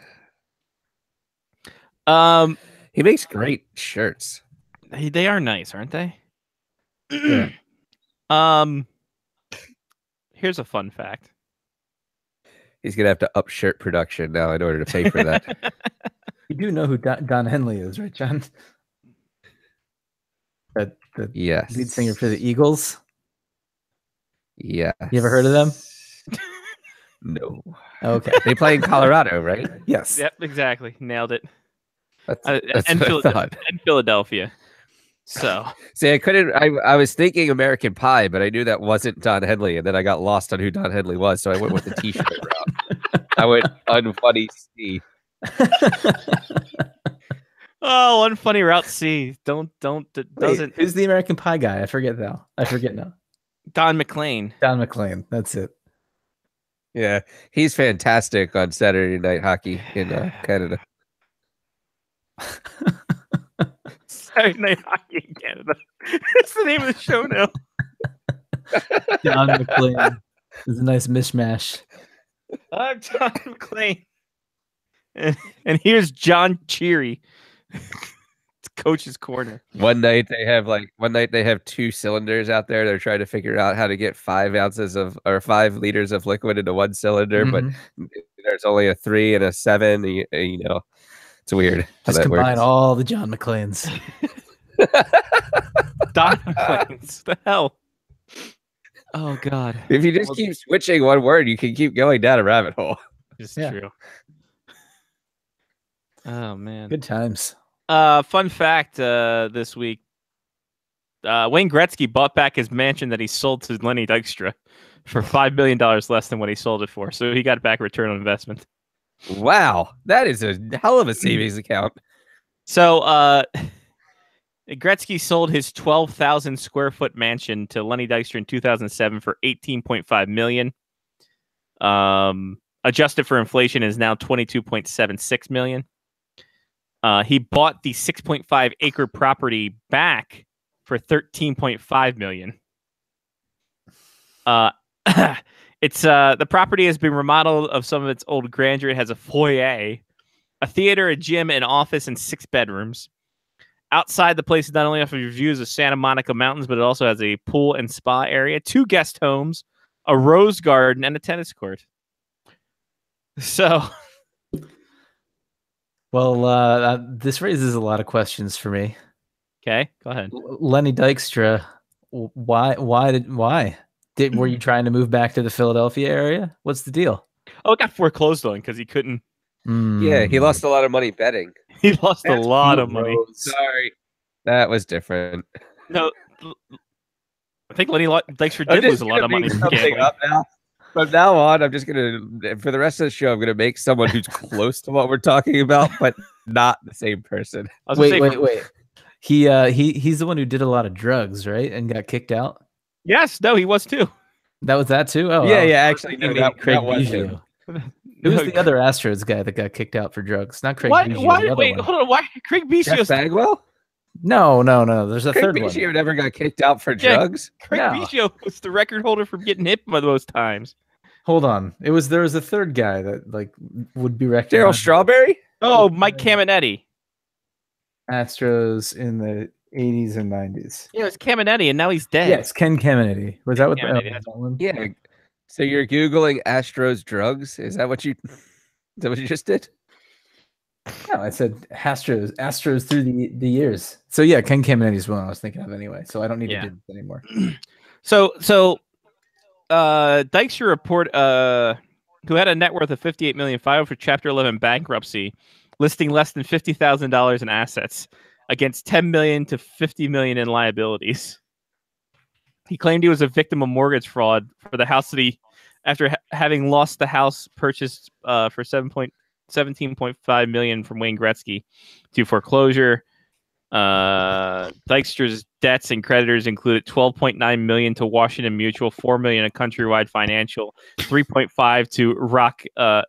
S7: He makes great shirts.
S1: They are nice, aren't they?
S8: Yeah.
S1: Here's a fun fact.
S7: He's gonna have to up shirt production now in order to pay for that.
S8: You do know who Don Henley is, right, John? The
S7: Yes.
S8: lead singer for the Eagles.
S7: Yeah.
S8: You ever heard of them?
S7: No.
S8: Okay.
S7: They play in Colorado, right?
S8: Yes.
S1: Yep, exactly. Nailed it.
S7: That's
S1: And
S7: what I thought.
S1: Philadelphia. So
S7: See, I couldn't. I was thinking American Pie, but I knew that wasn't Don Henley, and then I got lost on who Don Henley was, so I went with the T-shirt route. I went unfunny C.
S1: Oh, unfunny route C. Doesn't
S8: Wait, who's the American Pie guy? I forget now.
S1: Don McLean.
S8: Don McLean. That's it.
S7: Yeah, he's fantastic on Saturday Night Hockey in Canada.
S1: Saturday Night Hockey in Canada. That's the name of the show now.
S8: Don McLean. It's a nice mishmash.
S1: I'm Don McLean. And here's John Cheery. It's Coach's Corner.
S7: One night they have 2 cylinders out there. They're trying to figure out how to get 5 liters of liquid into one cylinder, but there's only a 3 and a 7. You know, it's weird.
S8: Just combine all the John McClanes.
S1: Don McClanes. The hell? Oh God.
S7: If you just keep switching one word, you can keep going down a rabbit hole.
S1: It's true. Oh man.
S8: Good times.
S1: Fun fact this week. Wayne Gretzky bought back his mansion that he sold to Lenny Dykstra for $5 million less than what he sold it for. So he got back a return on investment.
S7: Wow, that is a hell of a savings account.
S1: So Gretzky sold his 12,000 square foot mansion to Lenny Dykstra in 2007 for $18.5 million. Adjusted for inflation is now $22.76 million. He bought the 6.5 acre property back for $13.5 million. It's the property has been remodeled of some of its old grandeur. It has a foyer, a theater, a gym, an office, and 6 bedrooms. Outside the place not only offers views of Santa Monica Mountains, but it also has a pool and spa area, 2 guest homes, a rose garden, and a tennis court. So,
S8: well, this raises a lot of questions for me.
S1: Okay, go ahead.
S8: Lenny Dykstra, why? Were you trying to move back to the Philadelphia area? What's the deal?
S1: Oh, it got foreclosed on because he couldn't.
S7: Yeah, he lost a lot of money betting.
S1: He lost a lot of money.
S7: Sorry, that was different.
S1: No, I think Lenny Dykstra did lose a lot of money from gambling.
S7: From now on, I'm just gonna, for the rest of the show, I'm gonna make someone who's close to what we're talking about, but not the same person.
S8: Wait. He's the one who did a lot of drugs, right? And got kicked out.
S1: Yes, no, he was too.
S8: That was that too. Oh,
S7: yeah. Actually, no,
S8: Craig
S7: that was
S8: Biggio.
S7: him.
S8: Who was the other Astros guy that got kicked out for drugs? Not Craig Biggio.
S1: Hold on. Why Craig Biggio?
S7: Jeff Bagwell?
S8: No. There's a third one.
S7: Craig Biggio never got kicked out for drugs.
S1: Craig Biggio was the record holder for getting hit by those times.
S8: Hold on. There was a third guy that would be recognized.
S7: Darryl Strawberry?
S1: Oh, Mike Caminetti.
S8: Astros in the 80s and 90s.
S1: Yeah, it was Caminetti, and now he's dead.
S8: Yes, Ken Caminetti. Was that what
S1: Caminetti,
S8: that one?
S7: Yeah. So you're Googling Astros drugs? Is that what you just did?
S8: No, I said Astros through the years. So yeah, Ken Caminetti is one I was thinking of anyway. So I don't need to do this anymore.
S1: So Dykstra report who had a net worth of $58 million filed for Chapter 11 bankruptcy, listing less than $50,000 in assets. against $10 million to $50 million in liabilities. He claimed he was a victim of mortgage fraud for the house that he, after having lost the house purchased for $17.5 million from Wayne Gretzky to foreclosure. Dykstra's debts and creditors included $12.9 million to Washington Mutual, $4 million to Countrywide Financial, $3.5 to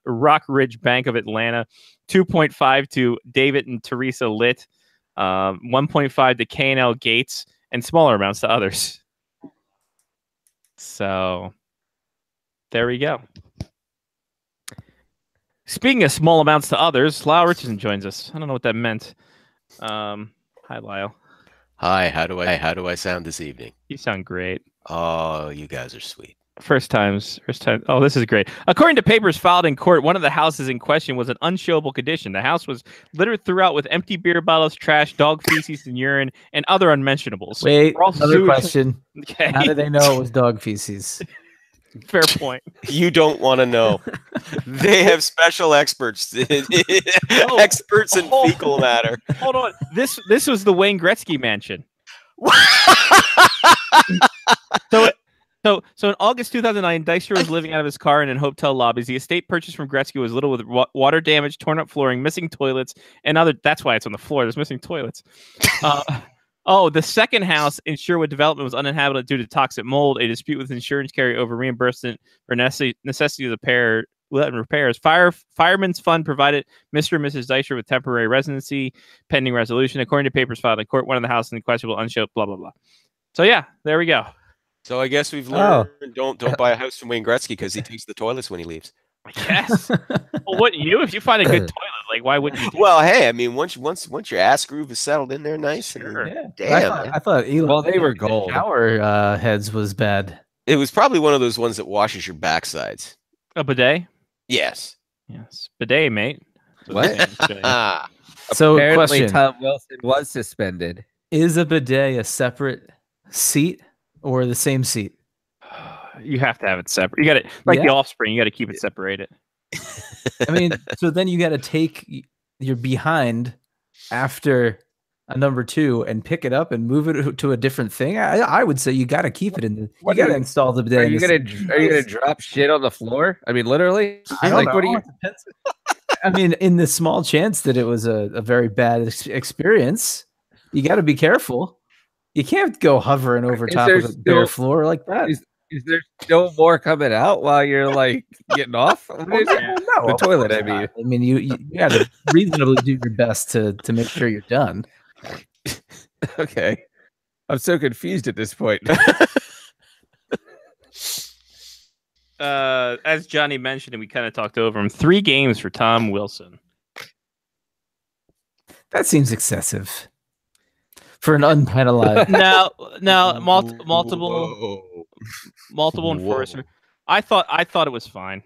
S1: Rock Ridge Bank of Atlanta, $2.5 to David and Teresa Litt, $1.5 to K&L Gates, and smaller amounts to others. So there we go. Speaking of small amounts to others, Lyle Richardson joins us. I don't know what that meant. Hi, Lyle.
S9: Hi. How do I sound this evening?
S1: You sound great.
S9: Oh, you guys are sweet.
S1: First time. Oh, this is great. According to papers filed in court, one of the houses in question was an unshowable condition. The house was littered throughout with empty beer bottles, trash, dog feces, and urine, and other unmentionables.
S8: Wait, another question.
S1: Okay.
S8: How did they know it was dog feces?
S1: Fair point.
S9: You don't want to know. They have special experts, experts in fecal matter.
S1: Hold on. This was the Wayne Gretzky mansion. So in August 2009, Dykstra was living out of his car and in hotel lobbies. The estate purchased from Gretzky was little with water damage, torn up flooring, missing toilets, and other. That's why it's on the floor. There's missing toilets. The second house in Sherwood Development was uninhabited due to toxic mold. A dispute with insurance carrier over reimbursement for necessity of the repairs. Fireman's Fund provided Mr. and Mrs. Dykstra with temporary residency pending resolution. According to papers filed in court, one of the houses in question will unshow. Blah blah blah. So yeah, there we go.
S9: So I guess we've learned don't buy a house from Wayne Gretzky because he takes the toilets when he leaves.
S1: Yes. Well, wouldn't you? If you find a good toilet, like why wouldn't you?
S9: Well, hey, I mean, once your ass groove is settled in there, nice.
S1: Sure.
S9: And, damn.
S8: I thought Elon.
S7: Well, they were gold.
S8: Shower heads was bad.
S9: It was probably one of those ones that washes your backsides.
S1: A bidet?
S9: Yes.
S1: Yes. Bidet, mate.
S7: What?
S8: So,
S7: Apparently,
S8: question:
S7: Tom Wilson was suspended.
S8: Is a bidet a separate seat or the same seat?
S1: You have to have it separate. You got it like the Offspring. You got to keep it separated.
S8: I mean, so then you got to take your behind after a number 2 and pick it up and move it to a different thing. I would say you got to keep it in the. You got to install the bidet.
S7: Are you gonna drop shit on the floor? I mean, literally.
S8: I don't know.
S7: What do you?
S8: I mean, in the small chance that it was a very bad experience, you got to be careful. You can't go hovering over top of the bare floor like that.
S7: Is there still more coming out while you're like getting off?
S8: No,
S7: the toilet. I mean,
S8: you got to reasonably do your best to make sure you're done.
S7: Okay, I'm so confused at this point.
S1: As Johnny mentioned, and we kind of talked over him, 3 games for Tom Wilson.
S8: That seems excessive for an unpenalized.
S1: No, multiple enforcer. I thought it was fine.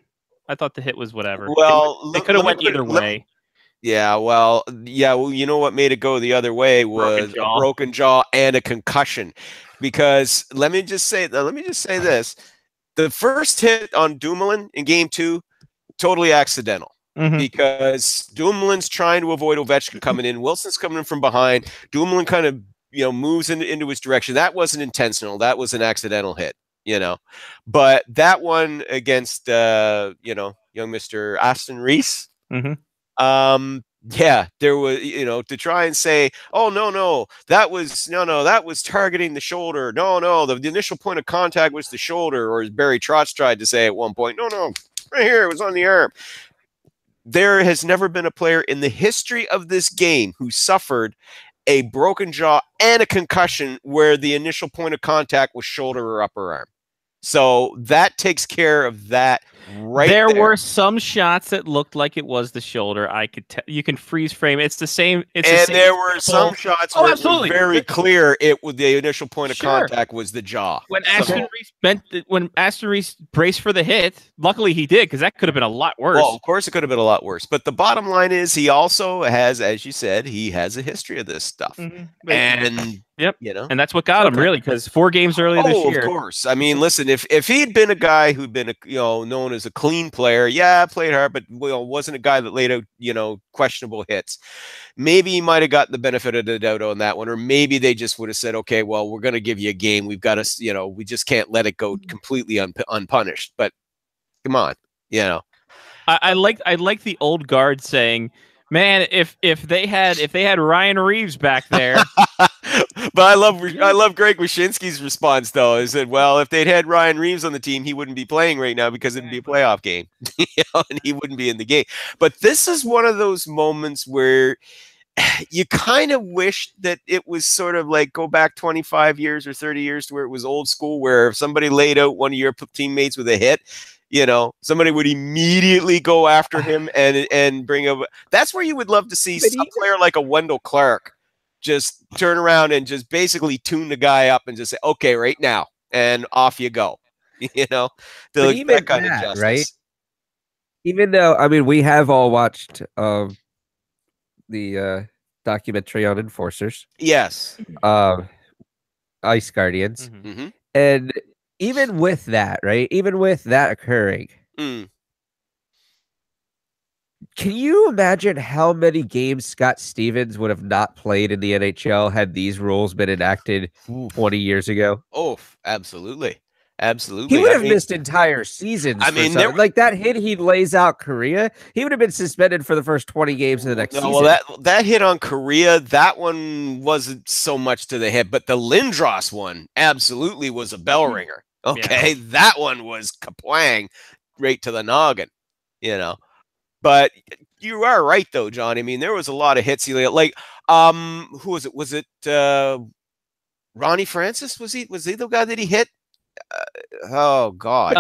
S1: I thought the hit was whatever.
S9: Well,
S1: it could have went either way.
S9: Yeah, well, you know what made it go the other way was a broken jaw and a concussion. Because let me just say this: the first hit on Dumoulin in Game 2, totally accidental. Because Dumoulin's trying to avoid Ovechkin coming in. Wilson's coming in from behind. Dumoulin kind of moves into his direction. That wasn't intentional. That was an accidental hit. But that one against young Mr. Aston Reese. There was to try and say, oh no, that was targeting the shoulder. No, the initial point of contact was the shoulder, or as Barry Trotz tried to say at one point, no, right here, it was on the arm. There has never been a player in the history of this game who suffered a broken jaw and a concussion where the initial point of contact was shoulder or upper arm. So that takes care of that there.
S1: Were some shots that looked like it was the shoulder. I could you can freeze frame. It's the same.
S9: There were some shots where it was very clear the initial point of contact was the jaw.
S1: When Aston Reese braced for the hit, luckily he did, because that could have been a lot worse.
S9: Well, of course it could have been a lot worse. But the bottom line is he also has, as you said, he has a history of this stuff. And
S1: Yep.
S9: You know,
S1: and that's what got him really, because 4 games earlier this year.
S9: Of course. I mean, listen, if he'd been a guy who'd been known as a clean player, yeah, played hard, but wasn't a guy that laid out questionable hits, maybe he might have gotten the benefit of the doubt on that one, or maybe they just would have said, okay, well, we're going to give you a game. We've got to, we just can't let it go completely unpunished. But come on,
S1: I like the old guard saying, man, if they had Ryan Reeves back there.
S9: But I love Greg Wyshynski's response though. He said, well, if they'd had Ryan Reeves on the team, he wouldn't be playing right now because it'd be a playoff game, and he wouldn't be in the game. But this is one of those moments where you kind of wish that it was sort of like go back 25 years or 30 years to where it was old school, where if somebody laid out one of your teammates with a hit, somebody would immediately go after him and bring up. That's where you would love to see a player like a Wendell Clark just turn around and just basically tune the guy up and just say, okay, right now, and off you go.
S7: That kind of justice. Right? Even though, I mean, we have all watched the documentary on Enforcers.
S9: Yes.
S7: Ice Guardians.
S9: Mm-hmm.
S7: And even with that, right? Even with that occurring, can you imagine how many games Scott Stevens would have not played in the NHL had these rules been enacted 20 years ago?
S9: Oh, absolutely. Absolutely.
S7: He would have missed entire seasons. I mean, like that hit he lays out Korea, he would have been suspended for the first 20 games of the next season.
S9: Well, that hit on Korea, that one wasn't so much to the hit, but the Lindros one absolutely was a bell ringer. Okay, that one was kaplang right to the noggin, But you are right though, John. I mean, there was a lot of hits. Like, who was it? Was it Ronnie Francis? Was he the guy that he hit? Oh God!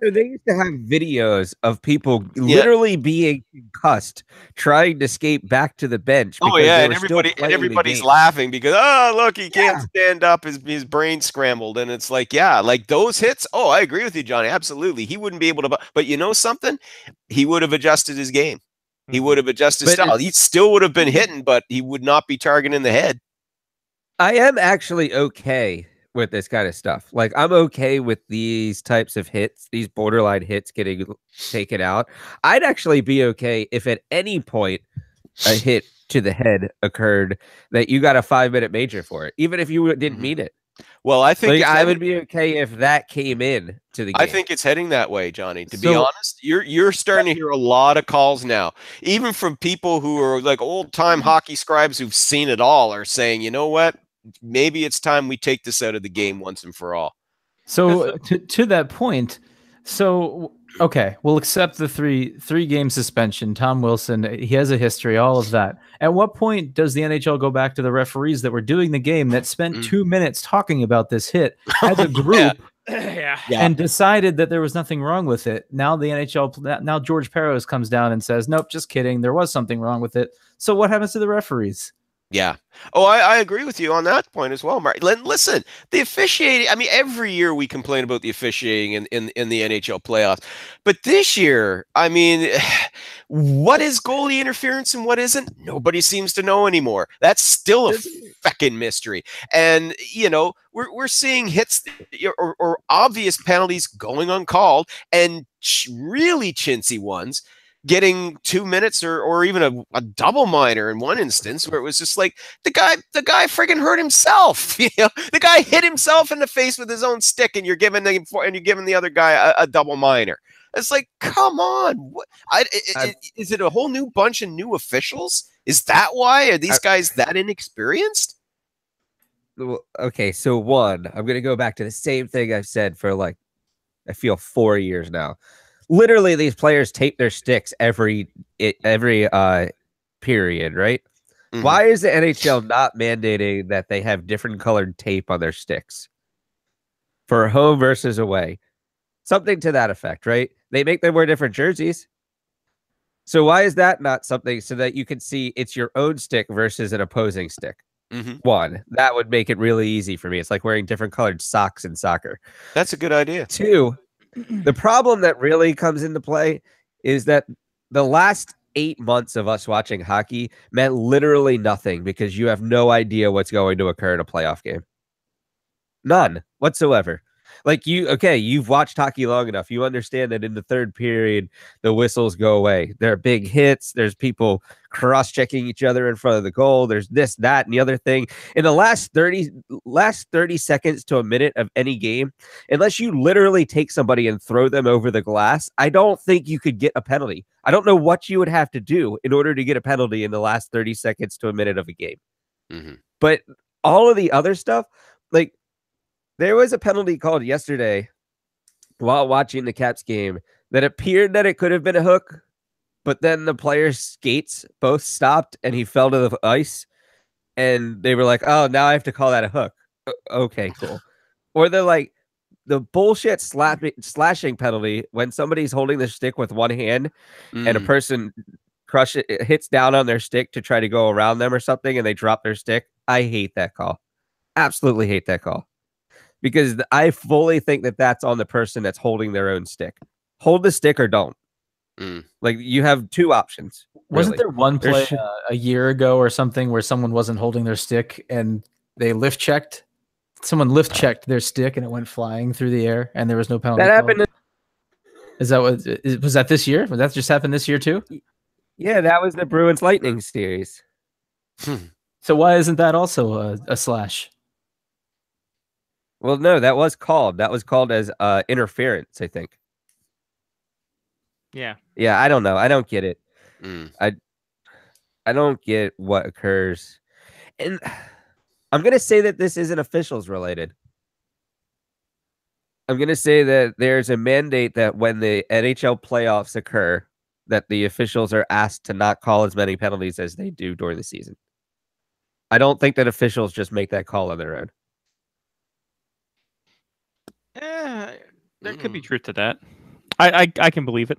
S7: They used to have videos of people literally being concussed, trying to escape back to the bench.
S9: Oh yeah, and everybody's laughing because look, he can't stand up. His brain scrambled, and it's like like those hits. Oh, I agree with you, Johnny. Absolutely, he wouldn't be able to. But you know something? He would have adjusted his game. He would have adjusted his style. He still would have been hitting, but he would not be targeting the head.
S7: I am actually okay with this kind of stuff. Like, I'm okay with these types of hits, these borderline hits getting taken out. I'd actually be okay if at any point a hit to the head occurred that you got a 5-minute major for it, even if you didn't mean it.
S9: Well, I think
S7: I would be okay if that came in to the game.
S9: I think it's heading that way, Johnny. To be honest, you're starting to hear a lot of calls now, even from people who are like old-time hockey scribes who've seen it all, are saying, you know what? Maybe it's time we take this out of the game once and for all.
S8: So to that point, okay, we'll accept the three game suspension. Tom Wilson, he has a history, all of that. At what point does the NHL go back to the referees that were doing the game that spent 2 minutes talking about this hit as a group and decided that there was nothing wrong with it? Now the NHL, now George Peros comes down and says, nope, just kidding. There was something wrong with it. So what happens to the referees?
S9: Yeah. Oh, I agree with you on that point as well, Mark. Listen, the officiating, I mean, every year we complain about the officiating in the NHL playoffs. But this year, I mean, what is goalie interference and what isn't? Nobody seems to know anymore. That's still a fucking mystery. And, we're seeing hits or obvious penalties going uncalled and really chintzy ones getting 2 minutes or even a double minor in one instance where it was just like the guy friggin' hurt himself. The guy hit himself in the face with his own stick, and you're giving the other guy a double minor. It's like, come on, is it a whole new bunch of new officials? Is that why? Are these guys that inexperienced?
S7: Okay, so one, I'm gonna go back to the same thing I've said for I feel 4 years now. Literally, these players tape their sticks every period, right? Mm-hmm. Why is the NHL not mandating that they have different colored tape on their sticks for home versus away? Something to that effect, right? They make them wear different jerseys. So why is that not something so that you can see it's your own stick versus an opposing stick? Mm-hmm. One, that would make it really easy for me. It's like wearing different colored socks in soccer.
S9: That's a good idea.
S7: Two, the problem that really comes into play is that the last 8 months of us watching hockey meant literally nothing because you have no idea what's going to occur in a playoff game. None whatsoever. Like you've watched hockey long enough. You understand that in the third period, the whistles go away. There are big hits. There's people cross-checking each other in front of the goal. There's this, that, and the other thing. In the last 30 seconds to a minute of any game, unless you literally take somebody and throw them over the glass, I don't think you could get a penalty. I don't know what you would have to do in order to get a penalty in the last 30 seconds to a minute of a game.
S9: Mm-hmm.
S7: But all of the other stuff, like, there was a penalty called yesterday while watching the Caps game that appeared that it could have been a hook, but then the player's skates both stopped and he fell to the ice, and they were like, "Oh, now I have to call that a hook." Okay, cool. Or the bullshit slashing penalty when somebody's holding the stick with one hand and a person hits down on their stick to try to go around them or something, and they drop their stick. I hate that call. Absolutely hate that call. Because I fully think that that's on the person that's holding their own stick. Hold the stick or don't. Like, you have two options.
S8: Wasn't there one play a year ago or something where someone wasn't holding their stick and they lift checked? Someone lift checked their stick and it went flying through the air and there was no penalty.
S7: That happened.
S8: Was that this year? Was that just happened this year too?
S7: Yeah, that was the Bruins Lightning series.
S8: So why isn't that also a slash?
S7: Well, no, that was called. That was called as interference, I think.
S1: Yeah.
S7: Yeah, I don't know. I don't get it. I don't get what occurs. And I'm going to say that this isn't officials related. I'm going to say that there's a mandate that when the NHL playoffs occur, that the officials are asked to not call as many penalties as they do during the season. I don't think that officials just make that call on their own.
S1: There could be truth to that. I can believe it.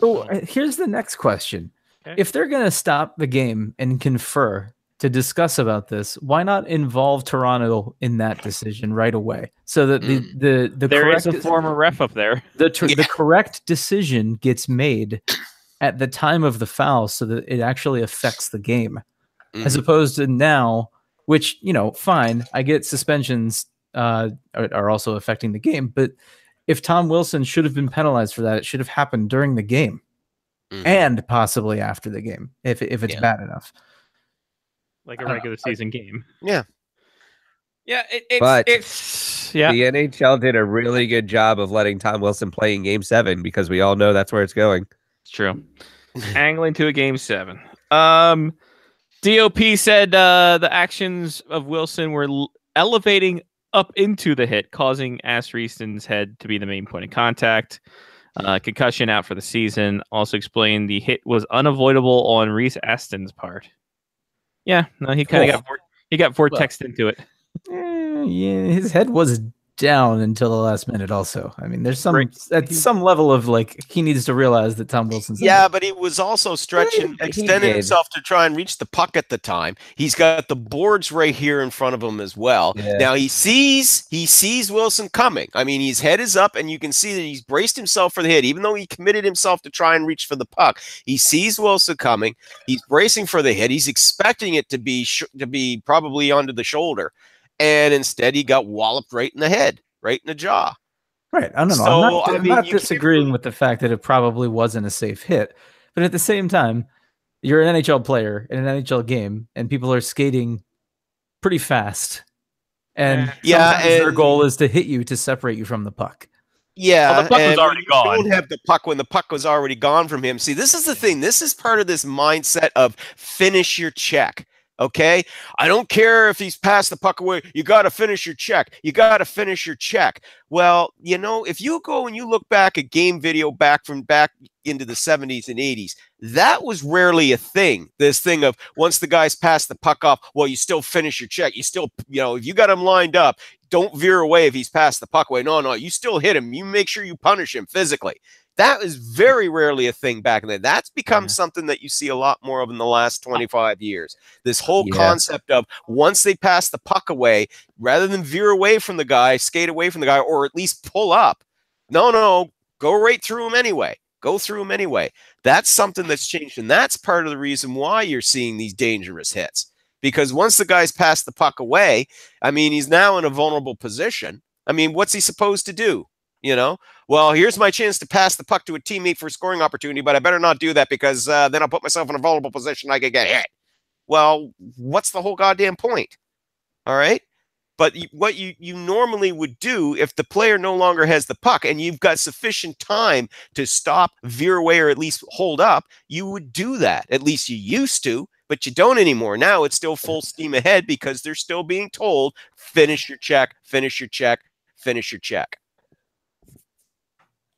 S8: So here's the next question. Okay. If they're going to stop the game and confer to discuss about this, why not involve Toronto in that decision right away? So that the
S1: there is a former ref up there.
S8: The correct decision gets made at the time of the foul so that it actually affects the game. As opposed to now, which, fine, I get suspensions are also affecting the game. But if Tom Wilson should have been penalized for that, it should have happened during the game and possibly after the game, if it's bad enough.
S1: Like a regular season game.
S9: Yeah.
S1: Yeah.
S7: The NHL did a really good job of letting Tom Wilson play in Game 7 because we all know that's where it's going.
S1: It's true. Angling to a Game 7. DOP said the actions of Wilson were elevating up into the hit, causing Aston-Reason's head to be the main point of contact. Concussion out for the season. Also explained the hit was unavoidable on Reese Aston's part. Yeah, no, he kind of got vortexed into it.
S8: Yeah, his head was down until the last minute. Also, I mean, there's some level of he needs to realize that Tom Wilson's.
S9: Yeah, but he was also stretching, extending himself to try and reach the puck at the time. He's got the boards right here in front of him as well. Yeah. Now he sees Wilson coming. I mean, his head is up, and you can see that he's braced himself for the hit, even though he committed himself to try and reach for the puck. He sees Wilson coming. He's bracing for the hit. He's expecting it to be probably onto the shoulder. And instead, he got walloped right in the head, right in the jaw.
S8: Right. I don't know. So, I'm not disagreeing with the fact that it probably wasn't a safe hit. But at the same time, you're an NHL player in an NHL game, and people are skating pretty fast. And their goal is to hit you to separate you from the puck.
S9: Yeah,
S1: well, the puck was already gone.
S9: You don't have the puck when the puck was already gone from him. See, this is the thing. This is part of this mindset of finish your check. Okay, I don't care if he's passed the puck away. You got to finish your check. You got to finish your check. Well, if you go and you look back at game video back into the 70s and 80s, that was rarely a thing. This thing of once the guy's passed the puck off, well, you still finish your check. You still, if you got him lined up, don't veer away if he's passed the puck away. No, you still hit him. You make sure you punish him physically. That is very rarely a thing back then. That's become something that you see a lot more of in the last 25 years. This whole concept of once they pass the puck away, rather than veer away from the guy, skate away from the guy, or at least pull up. No, go right through him anyway. Go through them anyway. That's something that's changed, and that's part of the reason why you're seeing these dangerous hits. Because once the guy's passed the puck away, I mean, he's now in a vulnerable position. I mean, what's he supposed to do? You know, well, here's my chance to pass the puck to a teammate for a scoring opportunity, but I better not do that because then I'll put myself in a vulnerable position. I could get hit. Well, what's the whole goddamn point? All right. But what you normally would do if the player no longer has the puck and you've got sufficient time to stop, veer away, or at least hold up, you would do that. At least you used to, but you don't anymore. Now it's still full steam ahead because they're still being told, finish your check, finish your check, finish your check.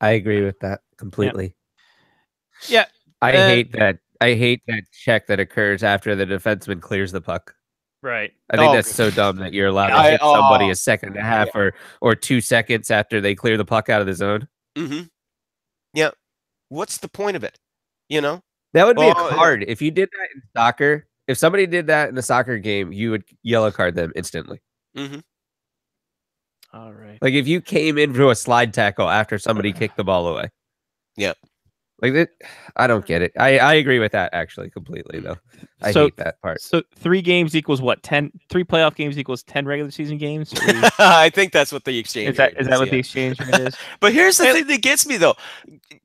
S7: I agree with that completely.
S1: Yeah.
S7: I hate that. I hate that check that occurs after the defenseman clears the puck.
S1: Right.
S7: I think that's so dumb that you're allowed to hit somebody a second and a half or 2 seconds after they clear the puck out of the zone.
S9: Mm-hmm. Yeah. What's the point of it? You know?
S7: That would be a card. If you did that in soccer, if somebody did that in a soccer game, you would yellow card them instantly.
S9: Mm-hmm.
S1: All right.
S7: Like if you came in for a slide tackle after somebody kicked the ball away.
S9: Yeah.
S7: Like that, I don't get it. I agree with that actually completely though. I hate that part.
S1: So 3 games equals what? 10? 3 playoff games equals 10 regular season games?
S9: I think that's what the exchange
S1: is. Is that what the exchange rate is?
S9: But here's the thing that gets me though.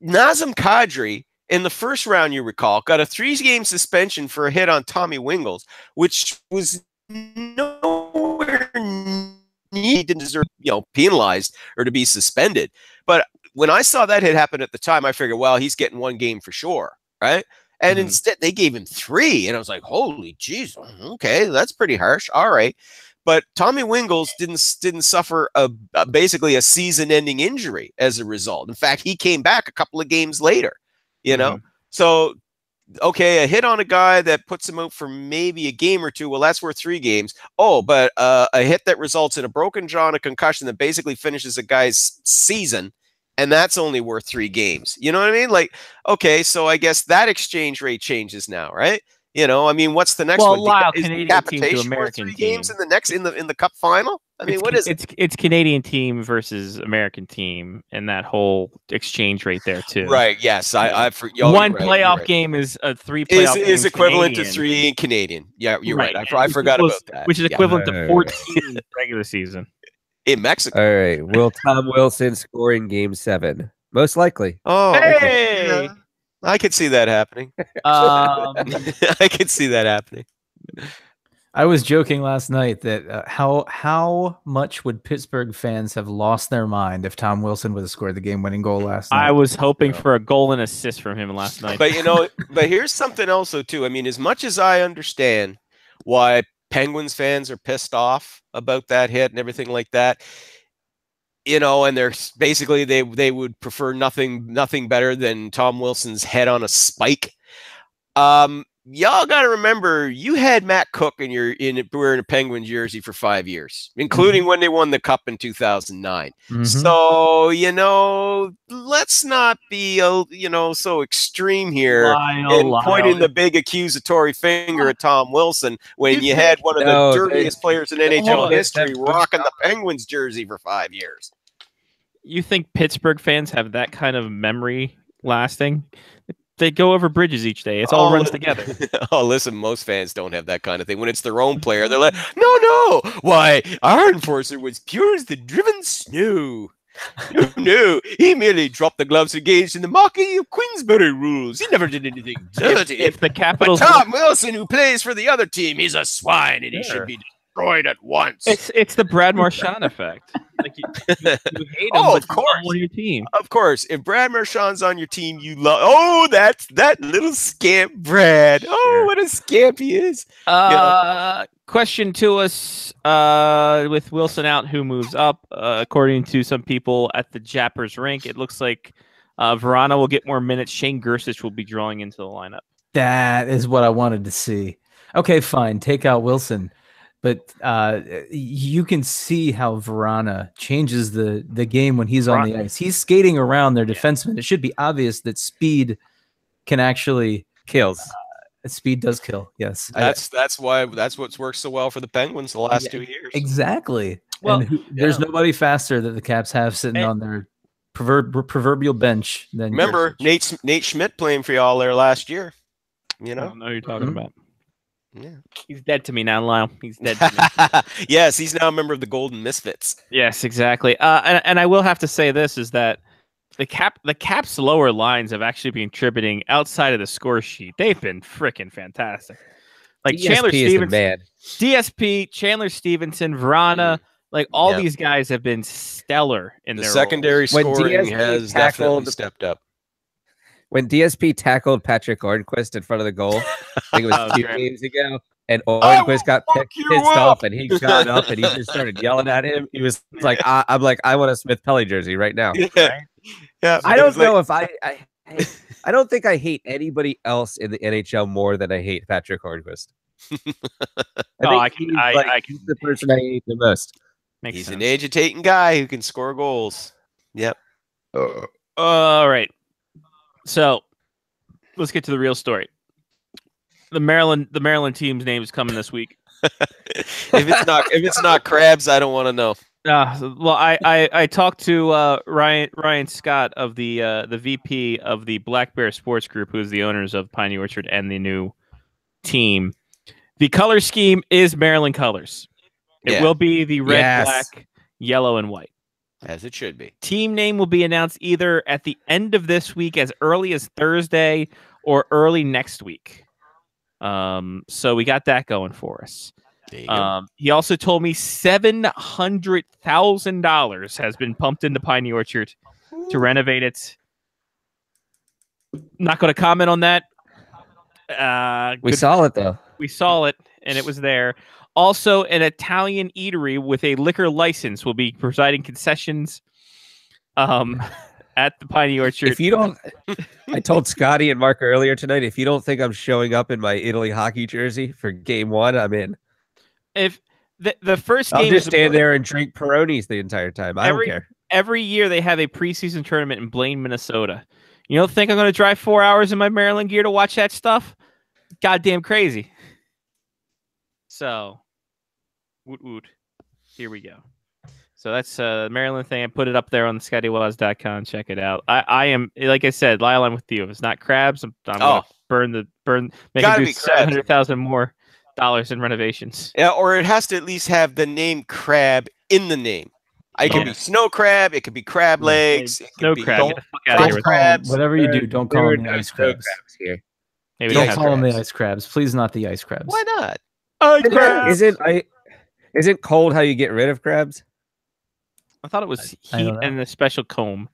S9: Nazem Kadri in the first round, you recall, got a 3-game suspension for a hit on Tommy Wingels, which was nowhere near. He didn't deserve, penalized or to be suspended. But when I saw that hit happen at the time, I figured, well, he's getting 1 game for sure, right? And instead, they gave him 3, and I was like, holy jeez, okay, that's pretty harsh. All right, but Tommy Wingels didn't suffer basically a season-ending injury as a result. In fact, he came back a couple of games later. You know, so. Okay, a hit on a guy that puts him out for maybe a game or 2. Well, that's worth 3 games. Oh, but a hit that results in a broken jaw and a concussion that basically finishes a guy's season, and that's only worth 3 games. You know what I mean? Like, okay, so I guess that exchange rate changes now, right? You know, I mean, what's the next one?
S1: Lyle,
S9: is
S1: Canadian
S9: decapitation
S1: team to American
S9: worth 3
S1: team.
S9: games in the next in the cup final? I mean, what is it?
S1: It's Canadian team versus American team, and that whole exchange rate there too.
S9: Right. Yes.
S1: One playoff game is a 3 playoff
S9: is equivalent
S1: Canadian.
S9: to 3 in Canadian. Yeah, you're right. I forgot about that.
S1: Which is equivalent to 14 regular season
S9: in Mexico.
S7: All right. Will Tom Wilson score in Game 7? Most likely.
S9: Oh,
S1: hey!
S9: Okay. Yeah, I could see that happening. I could see that happening.
S8: I was joking last night that how much would Pittsburgh fans have lost their mind if Tom Wilson would have scored the game-winning goal last night?
S1: I was hoping for a goal and assist from him last night.
S9: But but here's something also too. I mean, as much as I understand why Penguins fans are pissed off about that hit and everything like that, and they're basically they would prefer nothing better than Tom Wilson's head on a spike. Y'all got to remember, you had Matt Cook wearing a Penguins jersey for 5 years, including when they won the Cup in 2009. So, let's not be, so extreme here in pointing the big accusatory finger at Tom Wilson when you had one of the dirtiest players in NHL history rocking the Penguins jersey for 5 years.
S1: You think Pittsburgh fans have that kind of memory lasting? They go over bridges each day. It's all runs together.
S9: Listen, most fans don't have that kind of thing. When it's their own player, they're like, no. Why, our enforcer was pure as the driven snow. No, he merely dropped the gloves engaged in the mockery of Queensbury rules. He never did anything dirty.
S1: If the Capitals...
S9: But Tom Wilson, who plays for the other team, he's a swine, and he should be destroyed at once.
S1: It's the Brad Marchand effect. Like you hate him,
S9: of course,
S1: on your team.
S9: Of course, if Brad Marchand's on your team, you love. Oh, that's that little scamp, Brad. Oh, what a scamp he is.
S1: Question to us: with Wilson out, who moves up? According to some people at the Jappers rink, it looks like Vrana will get more minutes. Shane Gersich will be drawing into the lineup.
S8: That is what I wanted to see. Okay, fine. Take out Wilson. But you can see how Vrana changes the game when he's on the ice. He's skating around their defenseman. It should be obvious that speed can actually
S7: kills.
S8: Speed does kill. Yes,
S9: that's what's worked so well for the Penguins the last 2 years.
S8: Exactly. Well, there's nobody faster that the Caps have sitting on their proverbial bench. Then
S9: Remember Nate Schmidt playing for y'all there last year. You
S1: I
S9: know.
S1: don't know who you're talking about.
S9: Yeah.
S1: He's dead to me now, Lyle. He's dead to me.
S9: Yes, he's now a member of the Golden Misfits.
S1: Yes, exactly. And I will have to say this is that the Caps lower lines have actually been contributing outside of the score sheet. They've been freaking fantastic. Like
S7: DSP
S1: Chandler
S7: is the
S1: Stevenson,
S7: man.
S1: DSP, Chandler Stevenson, Vrana, like all these guys have been stellar in
S9: The
S1: their
S9: secondary
S1: roles.
S7: When
S9: scoring
S7: DSP
S9: has
S7: tackled-
S9: definitely stepped up.
S7: When DSP tackled Patrick Ornquist in front of the goal, I think it was
S1: Oh,
S7: 2
S1: great.
S7: games ago, and
S9: I will
S7: Ornquist got
S9: fuck
S7: pissed
S9: you
S7: off,
S9: up.
S7: and he got up and he just started yelling at him. He was like, "I'm like, I want a Smith Pelly jersey right now."
S9: Yeah,
S7: I don't know if I don't think I hate anybody else in the NHL more than I hate Patrick Hornquist.
S1: I can-
S7: he's the person I hate the most.
S1: Makes
S9: He's
S1: sense.
S9: an agitating guy who can score goals. Yep.
S1: All right. So let's get to the real story. The Maryland team's name is coming this week.
S9: if it's not crabs, I don't want to know.
S1: Well, I talked to Ryan Scott of the VP of the Black Bear Sports Group, who is the owners of Piney Orchard and the new team. The color scheme is Maryland colors. It will be the red, black, yellow, and white.
S9: As it should be.
S1: Team name will be announced either at the end of this week, as early as Thursday, or early next week. So we got that going for us.
S9: There you go.
S1: He also told me $700,000 has been pumped into Piney Orchard to renovate it. Not going to comment on that.
S7: We saw it though.
S1: We saw it, and it was there. Also, an Italian eatery with a liquor license will be providing concessions at the Piney Orchard.
S7: If you don't, I told Scotty and Mark earlier tonight, if you don't think I'm showing up in my Italy hockey jersey for game 1, I'm in.
S1: If the first game
S7: I'll just
S1: is
S7: stand there and drink Peronis the entire time. I don't care.
S1: Every year they have a preseason tournament in Blaine, Minnesota. You don't think I'm going to drive 4 hours in my Maryland gear to watch that stuff? Goddamn crazy. So, woot woot. Here we go. So that's the Maryland thing. I put it up there on ScottyWaz.com. Check it out. I am, like I said, Lyle, I'm with you. If it's not crabs, I'm gonna burn. Make
S9: Gotta
S1: it do
S9: be crabs.
S1: $700,000 more in renovations.
S9: Yeah, or it has to at least have the name crab in the name. It could be snow crab. It could be crab legs. It could
S1: Snow
S9: be
S1: crab. Get the fuck out of here with that.
S9: crabs.
S8: Whatever you do, don't call them the ice crabs.
S7: Here.
S1: Maybe
S8: Don't
S1: don't
S8: call them the
S9: crabs.
S8: ice crabs. Please, not the ice crabs.
S9: Why not?
S7: Isn't cold how you get rid of crabs?
S1: I thought it was
S8: I
S1: heat
S8: don't know.
S1: and a special comb.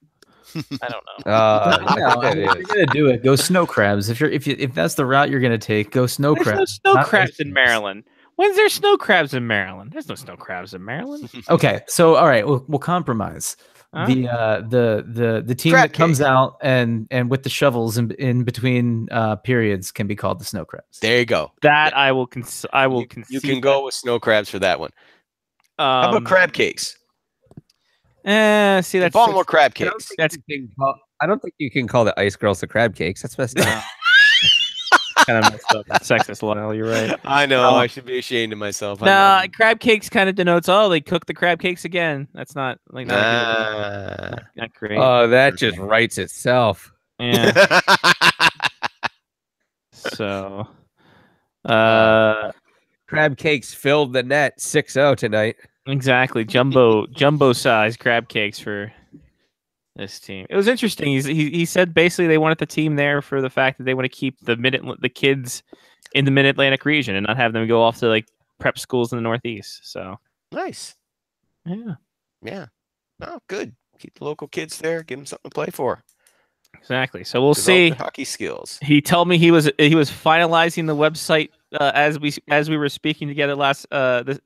S1: I don't know.
S8: No,
S7: it
S8: if you're
S7: is.
S8: gonna do it, go snow crabs. If that's the route you're gonna take, go snow
S1: There's no
S8: crabs.
S1: snow
S8: not
S1: crabs
S8: ice
S1: in
S8: crabs.
S1: Maryland. When's there snow crabs in Maryland? There's no snow crabs in Maryland.
S8: Okay, so all right, we'll compromise.
S1: Huh?
S8: The team
S9: Crab
S8: that comes
S9: cake.
S8: out and with the shovels in between periods can be called the snow crabs.
S9: There you go.
S1: That I will. I will.
S9: You
S1: concede
S9: can go with snow crabs for that one.
S1: that.
S9: How about crab cakes?
S1: See, that's
S9: Baltimore crab
S7: I don't
S9: cakes.
S7: think you can call- I don't think you can call the ice girls the crab cakes. That's messed up.
S1: kind of messed up. Sexist, Lyle. You're right.
S9: I know. I should be ashamed of myself.
S1: Nah, crab cakes kind of denotes. Oh, they cooked the crab cakes again. That's not like not great.
S7: Oh, that just writes itself.
S1: Yeah. So,
S7: Crab cakes filled the net 6-0 tonight.
S1: exactly. Jumbo size crab cakes for this team. It was interesting. He said basically they wanted the team there for the fact that they want to keep the kids in the Mid-Atlantic region and not have them go off to like prep schools in the Northeast. So
S9: Nice.
S1: yeah,
S9: Yeah. Oh, good. Keep the local kids there. Give them something to play for.
S1: exactly. So we'll
S9: Develop
S1: see.
S9: their hockey skills.
S1: He told me he was finalizing the website as we were speaking together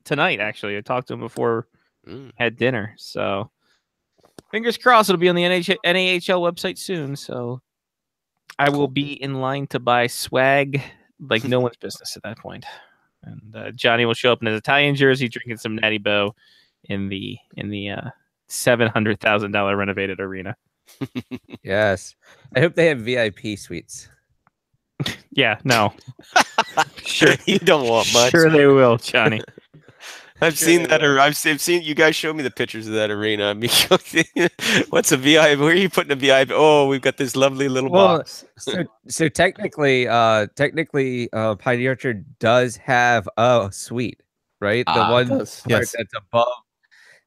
S1: tonight. Actually, I talked to him before had dinner. So fingers crossed it'll be on the NAHL website soon. So I will be in line to buy swag like no one's business at that point. And Johnny will show up in his Italian jersey, drinking some Natty Boh in the $700,000 renovated arena.
S7: Yes. I hope they have VIP suites.
S1: Yeah, no. Sure.
S9: You don't want much.
S1: Sure they will, Johnny.
S9: I've seen that. Or I've seen you guys show me the pictures of that arena. I mean, what's a VIP? Where are you putting a VIP? Oh, we've got this lovely little box.
S7: So technically, Pioneer Orchard does have a suite, right? The one part
S8: Yes.
S7: that's above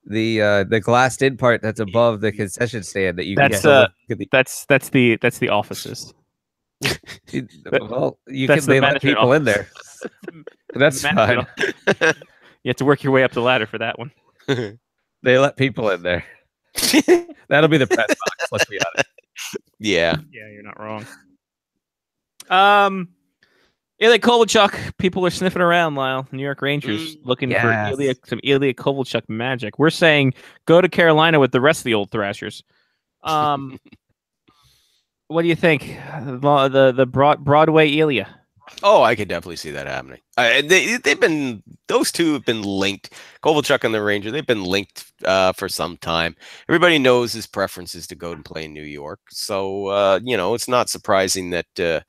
S7: the glassed in part that's above the concession stand that you
S1: That's
S7: can
S1: that's the offices.
S7: well, you
S1: That's
S7: can
S1: the
S7: they let
S1: management
S7: people in there. That's fine.
S1: Management You have to work your way up the ladder for that one.
S7: They let people in there. That'll be the press box. Let's be honest.
S9: Yeah.
S1: Yeah, you're not wrong. Ilya Kovalchuk, people are sniffing around, Lyle. New York Rangers looking for some Ilya Kovalchuk magic. We're saying go to Carolina with the rest of the old Thrashers. What do you think? The Broadway Ilya?
S9: Oh, I could definitely see that happening. Those two have been linked. Kovalchuk and the Ranger, they've been linked for some time. Everybody knows his preference is to go and play in New York. So, it's not surprising that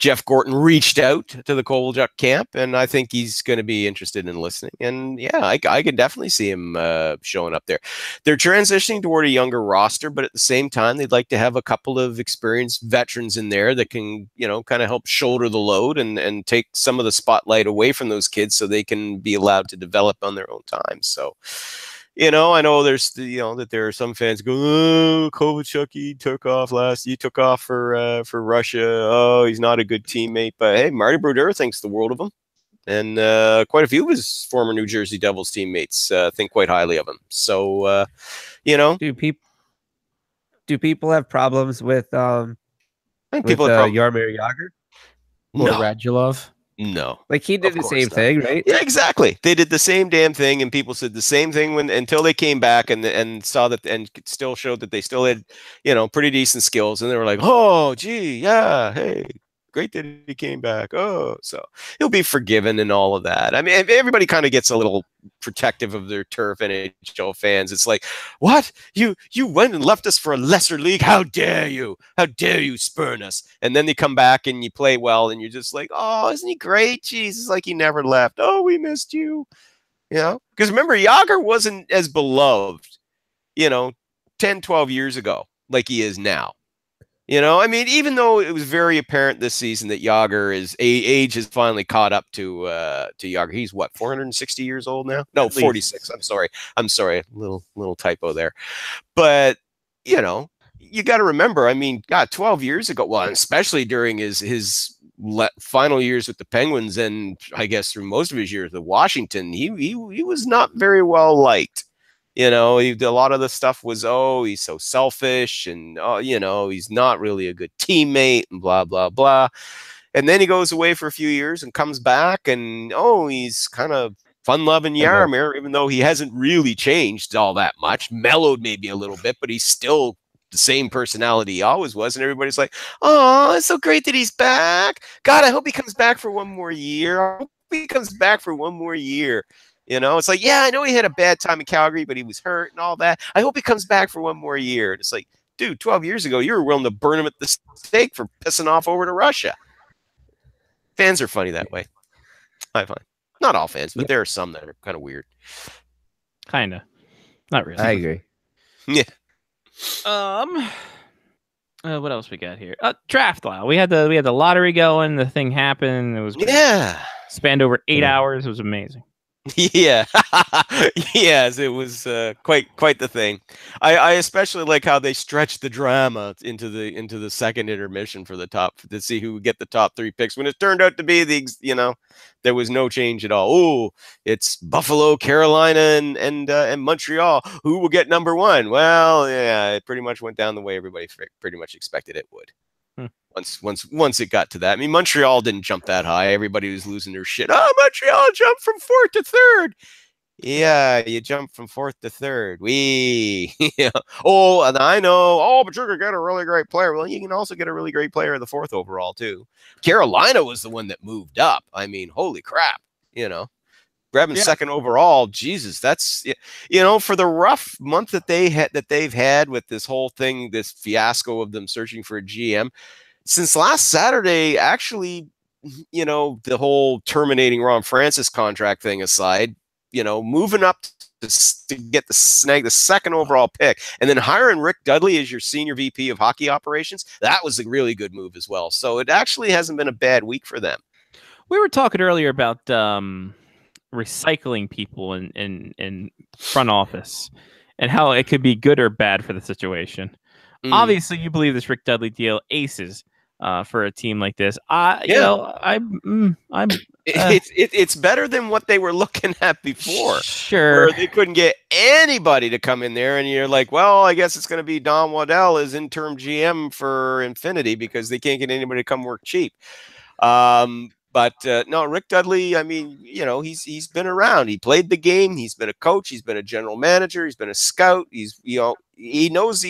S9: Jeff Gorton reached out to the Kovalchuk camp, and I think he's going to be interested in listening. And yeah, I could definitely see him showing up there. They're transitioning toward a younger roster, but at the same time, they'd like to have a couple of experienced veterans in there that can, kind of help shoulder the load and take some of the spotlight away from those kids so they can be allowed to develop on their own time. So, I know there's that there are some fans go, oh, Kovalchuk, he took off for Russia. Oh, he's not a good teammate. But hey, Marty Brodeur thinks the world of him, and quite a few of his former New Jersey Devils teammates think quite highly of him. So,
S7: do people have problems with
S9: I think people have
S7: Jaromir Jagr
S8: Or
S9: No.
S8: Radulov?
S9: No.
S7: Like he did
S9: Of
S7: the
S9: course
S7: same
S9: not.
S7: thing, right?
S9: Yeah, exactly. They did the same damn thing, and people said the same thing until they came back and saw that and still showed that they still had, pretty decent skills, and they were like, oh, gee, yeah, hey, great that he came back. Oh, so he'll be forgiven and all of that. I mean, everybody kind of gets a little protective of their turf NHL fans. It's like, what? You went and left us for a lesser league? How dare you? How dare you spurn us? And then they come back and you play well, and you're just like, oh, isn't he great? Jeez, it's like he never left. Oh, we missed you. Because remember, Jagr wasn't as beloved, 10, 12 years ago like he is now. I mean, even though it was very apparent this season that Jagr age has finally caught up to Jagr. He's what, 460 years old now? No, 46. I'm sorry. Little typo there. But, you got to remember, I mean, God, 12 years ago, well, especially during his final years with the Penguins, and I guess through most of his years with Washington, he was not very well liked. A lot of the stuff was, oh, he's so selfish, and he's not really a good teammate, and blah blah blah. And then he goes away for a few years and comes back, and he's kind of fun-loving Jaromir, even though he hasn't really changed all that much. Mellowed maybe a little bit, but he's still the same personality he always was. And everybody's like, oh, it's so great that he's back. God, I hope he comes back for one more year. I hope he comes back for one more year. It's like, yeah, I know he had a bad time in Calgary, but he was hurt and all that. I hope he comes back for one more year. And it's like, dude, 12 years ago, you were willing to burn him at the stake for pissing off over to Russia. Fans are funny that way. I find. Not all fans, but there are some that are kind of weird.
S1: Kinda. Not really.
S7: I agree.
S9: Yeah.
S1: What else we got here? Draft, Lyle. We had the lottery going. The thing happened. It was spanned over 8 hours. It was amazing.
S9: Yeah. Yes, it was quite the thing. I especially like how they stretched the drama into the second intermission for the top to see who would get the top 3 picks, when it turned out to be there was no change at all. Oh, it's Buffalo, Carolina, and Montreal. Who will get number 1? Well, yeah, it pretty much went down the way everybody pretty much expected it would. Once it got to that. I mean, Montreal didn't jump that high. Everybody was losing their shit. Oh, Montreal jumped from 4th to 3rd. Yeah, you jump from 4th to 3rd. Oh, and I know. Oh, but you're going to get a really great player. Well, you can also get a really great player in the 4th overall, too. Carolina was the one that moved up. I mean, holy crap. Grabbing 2nd overall, Jesus, that's for the rough month that they've had with this whole thing, this fiasco of them searching for a GM. Since last Saturday, actually, the whole terminating Ron Francis contract thing aside, moving up to get snag the second overall pick, and then hiring Rick Dudley as your senior VP of hockey operations, that was a really good move as well. So it actually hasn't been a bad week for them.
S1: We were talking earlier about recycling people in front office and how it could be good or bad for the situation. Obviously, you believe this Rick Dudley deal aces for a team like this.
S9: It's better than what they were looking at before.
S1: Sure,
S9: where they couldn't get anybody to come in there, and you're like, well, I guess it's going to be Don Waddell as interim GM for Infinity because they can't get anybody to come work cheap. But no, Rick Dudley, I mean, he's been around. He played the game. He's been a coach. He's been a general manager. He's been a scout. He knows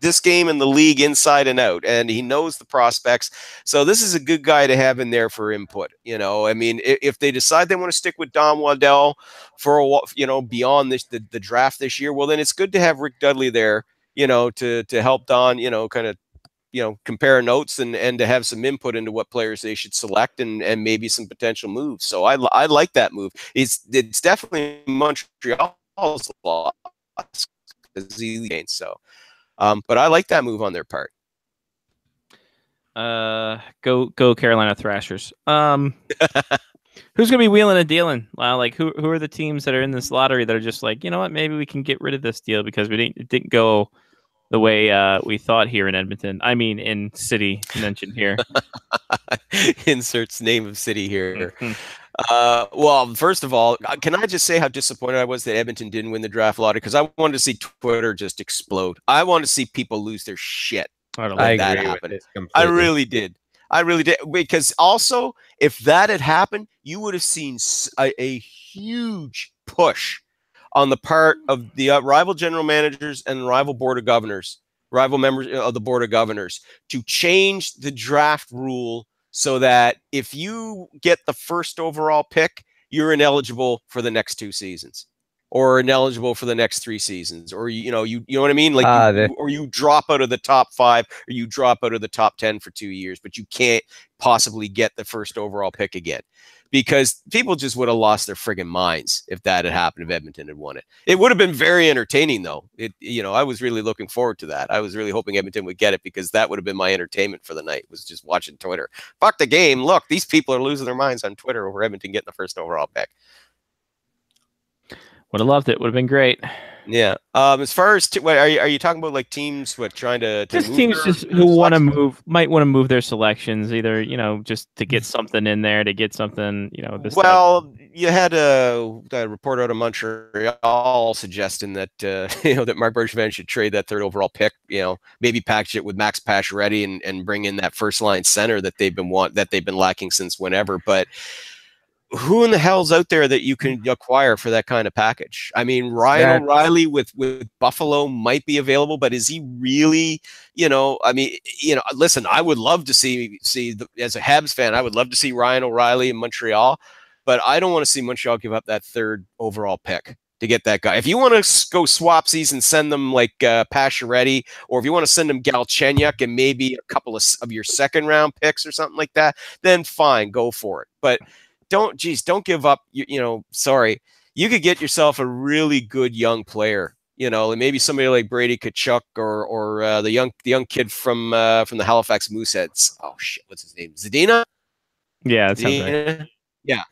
S9: this game and the league inside and out, and he knows the prospects. So this is a good guy to have in there for input. I mean, if they decide they want to stick with Don Waddell for a while, beyond the draft this year, well, then it's good to have Rick Dudley there, to help Don, kind of, compare notes and to have some input into what players they should select and maybe some potential moves. So I like that move. It's definitely Montreal's loss because he gained so. But I like that move on their part.
S1: Go Carolina Thrashers. Who's gonna be wheeling and dealing? Like who are the teams that are in this lottery that are just like, you know what, maybe we can get rid of this deal because it didn't go the way we thought here in Edmonton. I mean, in city mentioned here.
S9: Inserts name of city here. Well, first of all, can I just say how disappointed I was that Edmonton didn't win the draft lottery? Because I wanted to see Twitter just explode. I wanted to see people lose their shit.
S7: I
S9: that
S7: agree
S9: happened.
S7: with it
S9: I really did. Because also, if that had happened, you would have seen a huge push on the part of the rival general managers and rival members of the board of governors to change the draft rule so that if you get the first overall pick, you're ineligible for the next 2 seasons or ineligible for the next 3 seasons, or you know what I mean? Like or you drop out of the top 5 or you drop out of the top 10 for 2 years, but you can't possibly get the first overall pick again. Because people just would have lost their friggin' minds if that had happened, if Edmonton had won it. It would have been very entertaining, though. I was really looking forward to that. I was really hoping Edmonton would get it because that would have been my entertainment for the night, was just watching Twitter. Fuck the game. Look, these people are losing their minds on Twitter over Edmonton getting the first overall pick.
S1: Would have loved it. Would have been great.
S9: Yeah. As far as are you talking about like teams trying to
S1: just teams who want to might want to move their selections, either just to get something in there, to get something
S9: you had a report out of Montreal suggesting that that Marc Bergevin should trade that third overall pick, maybe package it with Max Pacioretty and bring in that first line center that they've been lacking since whenever, but who in the hell's out there that you can acquire for that kind of package? I mean, Ryan O'Reilly with Buffalo might be available, but is he really, listen, I would love to see as a Habs fan, I would love to see Ryan O'Reilly in Montreal, but I don't want to see Montreal give up that third overall pick to get that guy. If you want to go swapsies and send them like Pacioretty, or if you want to send them Galchenyuk and maybe a couple of your second round picks or something like that, then fine, go for it. But don't give up. Sorry, you could get yourself a really good young player. Maybe somebody like Brady Tkachuk or the young kid from the Halifax Mooseheads. Oh shit, what's his name? Zadina?
S1: Yeah, that sounds right.
S9: Yeah.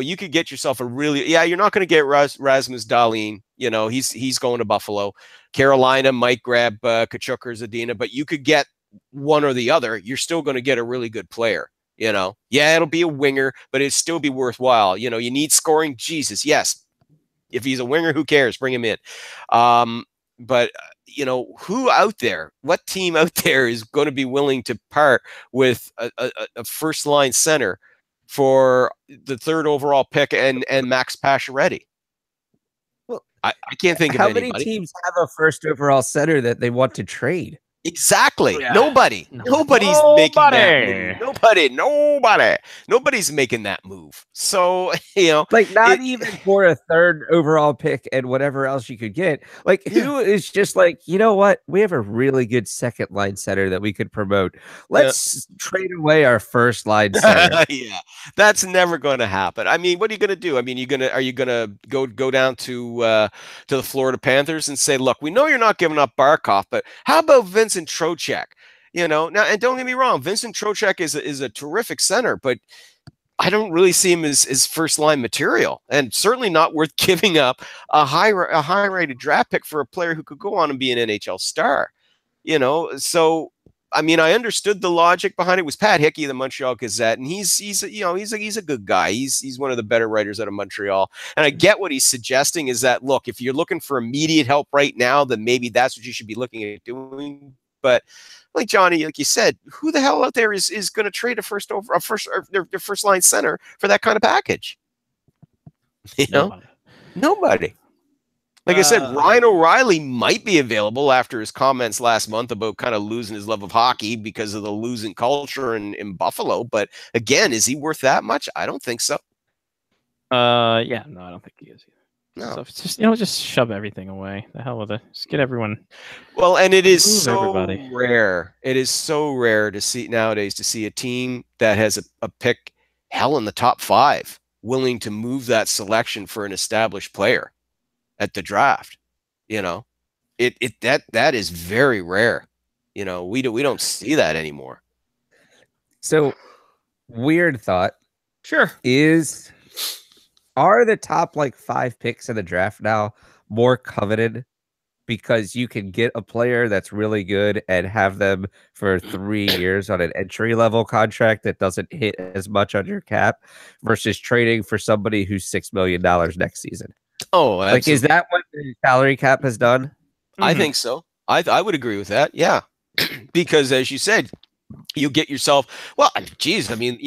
S9: You could get yourself a really you're not going to get Rasmus Dahlin. He's going to Buffalo. Carolina might grab Tkachuk or Zadina, but you could get one or the other. You're still going to get a really good player. It'll be a winger, but it'd still be worthwhile. You need scoring. Jesus, yes. If he's a winger, who cares? Bring him in. But who out there? What team out there is going to be willing to part with a first line center for the third overall pick and Max Pacioretty? Well, I can't think of anybody.
S7: How many teams have a first overall center that they want to trade?
S9: Exactly.
S1: Yeah.
S9: Nobody's making that
S1: Nobody.
S9: move. Nobody's making that move. So,
S7: like not even for a third overall pick and whatever else you could get. Like who is just like, you know what? We have a really good second line center that we could promote. Let's trade away our first line center.
S9: Yeah, that's never going to happen. I mean, what are you going to do? I mean, are you gonna go down to the Florida Panthers and say, look, we know you're not giving up Barkov, but how about Vincent Trocheck? Now, and don't get me wrong, Vincent Trocheck is a terrific center, but I don't really see him as first line material, and certainly not worth giving up a high rated draft pick for a player who could go on and be an NHL star. So I mean, I understood the logic behind it. It was Pat Hickey of the Montreal Gazette, and he's a good guy. He's one of the better writers out of Montreal, and I get what he's suggesting is that, look, if you're looking for immediate help right now, then maybe that's what you should be looking at doing. But like Johnny, like you said, who the hell out there is going to trade their first line center for that kind of package? Nobody. Like I said, Ryan O'Reilly might be available after his comments last month about kind of losing his love of hockey because of the losing culture in Buffalo. But again, is he worth that much? I don't think so.
S1: Yeah, no, I don't think he is either.
S9: No.
S1: So it's just just shove everything away. The hell with it. Just get everyone.
S9: Well, and it is so
S1: everybody.
S9: rare. It is so rare to see nowadays to see a team that has a pick in the top 5 willing to move that selection for an established player at the draft. That is very rare. We don't see that anymore.
S7: So weird thought.
S1: Sure.
S7: Are the top 5 picks in the draft now more coveted because you can get a player that's really good and have them for 3 years on an entry level contract that doesn't hit as much on your cap versus trading for somebody who's $6 million next season?
S9: Oh, absolutely.
S7: Is that what the salary cap has done?
S9: I think so. I would agree with that. Yeah. Because as you said, you get yourself, well, geez, I mean,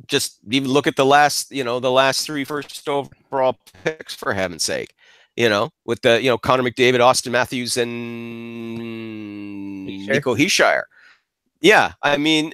S9: just even look at the last 3 first overall picks, for heaven's sake, with the, Connor McDavid, Austin Matthews, and Nico Heishier. Yeah. I mean,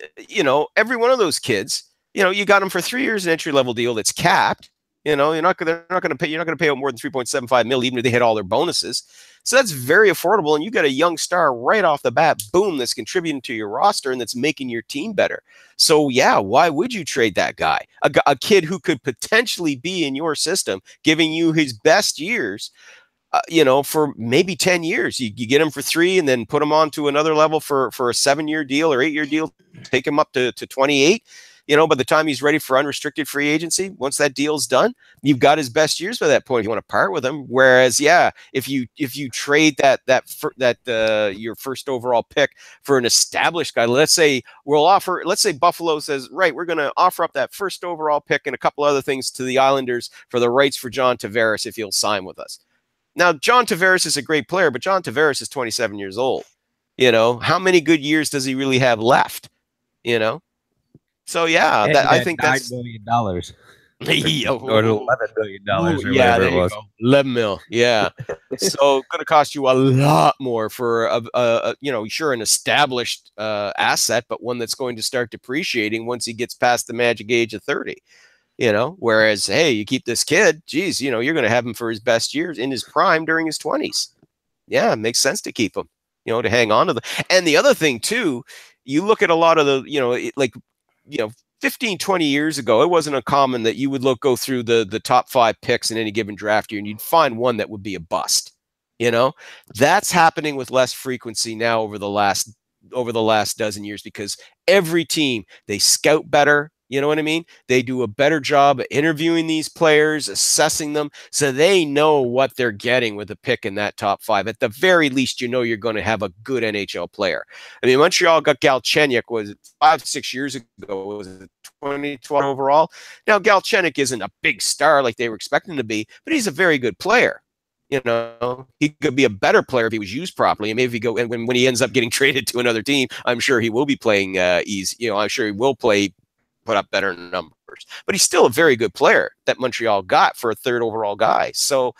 S9: every one of those kids, you got them for 3 years, an entry level deal that's capped. They're not going to pay out more than $3.75 million, even if they hit all their bonuses. So that's very affordable. And you got a young star right off the bat, boom, that's contributing to your roster and that's making your team better. So yeah, why would you trade that guy? A kid who could potentially be in your system, giving you his best years, for maybe 10 years. You get him for 3 and then put him on to another level for a 7-year deal or 8-year deal, take him up to 28. By the time he's ready for unrestricted free agency, once that deal's done, you've got his best years by that point. If you want to part with him, whereas, yeah, if you trade your first overall pick for an established guy, let's say Buffalo says, right, we're going to offer up that first overall pick and a couple other things to the Islanders for the rights for John Tavares if he'll sign with us. Now, John Tavares is a great player, but John Tavares is 27 years old. How many good years does he really have left? So yeah, I think that's
S7: $9 million or $11 million.
S9: Yeah, there you go. 11 mil. Yeah. So going to cost you a lot more for an established asset, but one that's going to start depreciating once he gets past the magic age of 30. Whereas, hey, you keep this kid, geez, you're going to have him for his best years in his prime during his 20s. Yeah, it makes sense to keep him, to hang on to them. And the other thing too, you look at a lot of the, 15, 20 years ago, it wasn't uncommon that you would go through the top 5 picks in any given draft year and you'd find one that would be a bust. That's happening with less frequency now over the last dozen years because every team, they scout better. You know what I mean? They do a better job of interviewing these players, assessing them, so they know what they're getting with a pick in that top 5. At the very least, you're going to have a good NHL player. I mean, Montreal got Galchenyuk, was it 5-6 years ago? Was it 2012 overall? Now, Galchenyuk isn't a big star like they were expecting to be, but he's a very good player. He could be a better player if he was used properly. And maybe if he go and when he ends up getting traded to another team, I'm sure he will be playing easy. I'm sure he will put up better numbers, but he's still a very good player that Montreal got for a 3rd overall guy. So,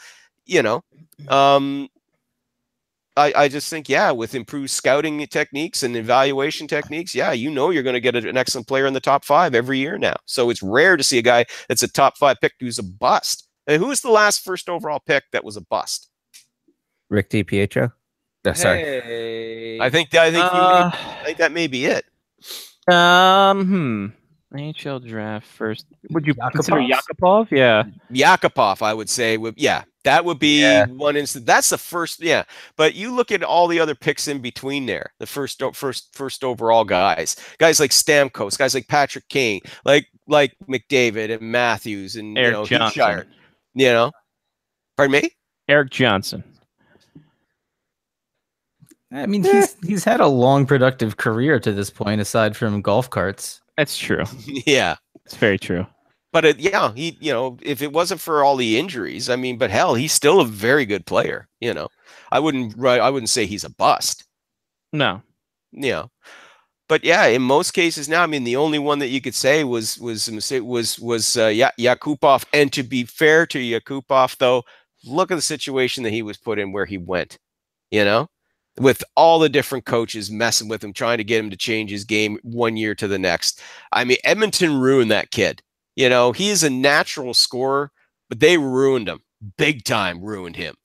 S9: I just think, yeah, with improved scouting techniques and evaluation techniques, yeah, you know you're going to get an excellent player in the top 5 every year now. So it's rare to see a guy that's a top 5 pick who's a bust. And who was the last first overall pick that was a bust?
S7: Rick DiPietro. No, sorry.
S1: Hey.
S9: I think that may be it.
S1: NHL draft first. Would you consider Yakupov? Yeah.
S9: Yakupov, I would say, that would be one instance. That's the first, But you look at all the other picks in between there, the first overall guys like Stamkos, guys like Patrick Kane, like McDavid and Matthews and
S1: Eric Johnson.
S9: Pardon me?
S1: Eric Johnson.
S8: I mean, he's had a long, productive career to this point, aside from golf carts.
S1: That's true.
S9: Yeah,
S1: it's very true.
S9: But he, if it wasn't for all the injuries, I mean, but hell, he's still a very good player. I wouldn't say he's a bust.
S1: No.
S9: But yeah, in most cases now, I mean, the only one that you could say was Yakupov. And to be fair to Yakupov, though, look at the situation that he was put in where he went. With all the different coaches messing with him, trying to get him to change his game one year to the next. I mean, Edmonton ruined that kid. He is a natural scorer, but they ruined him. Big time ruined him.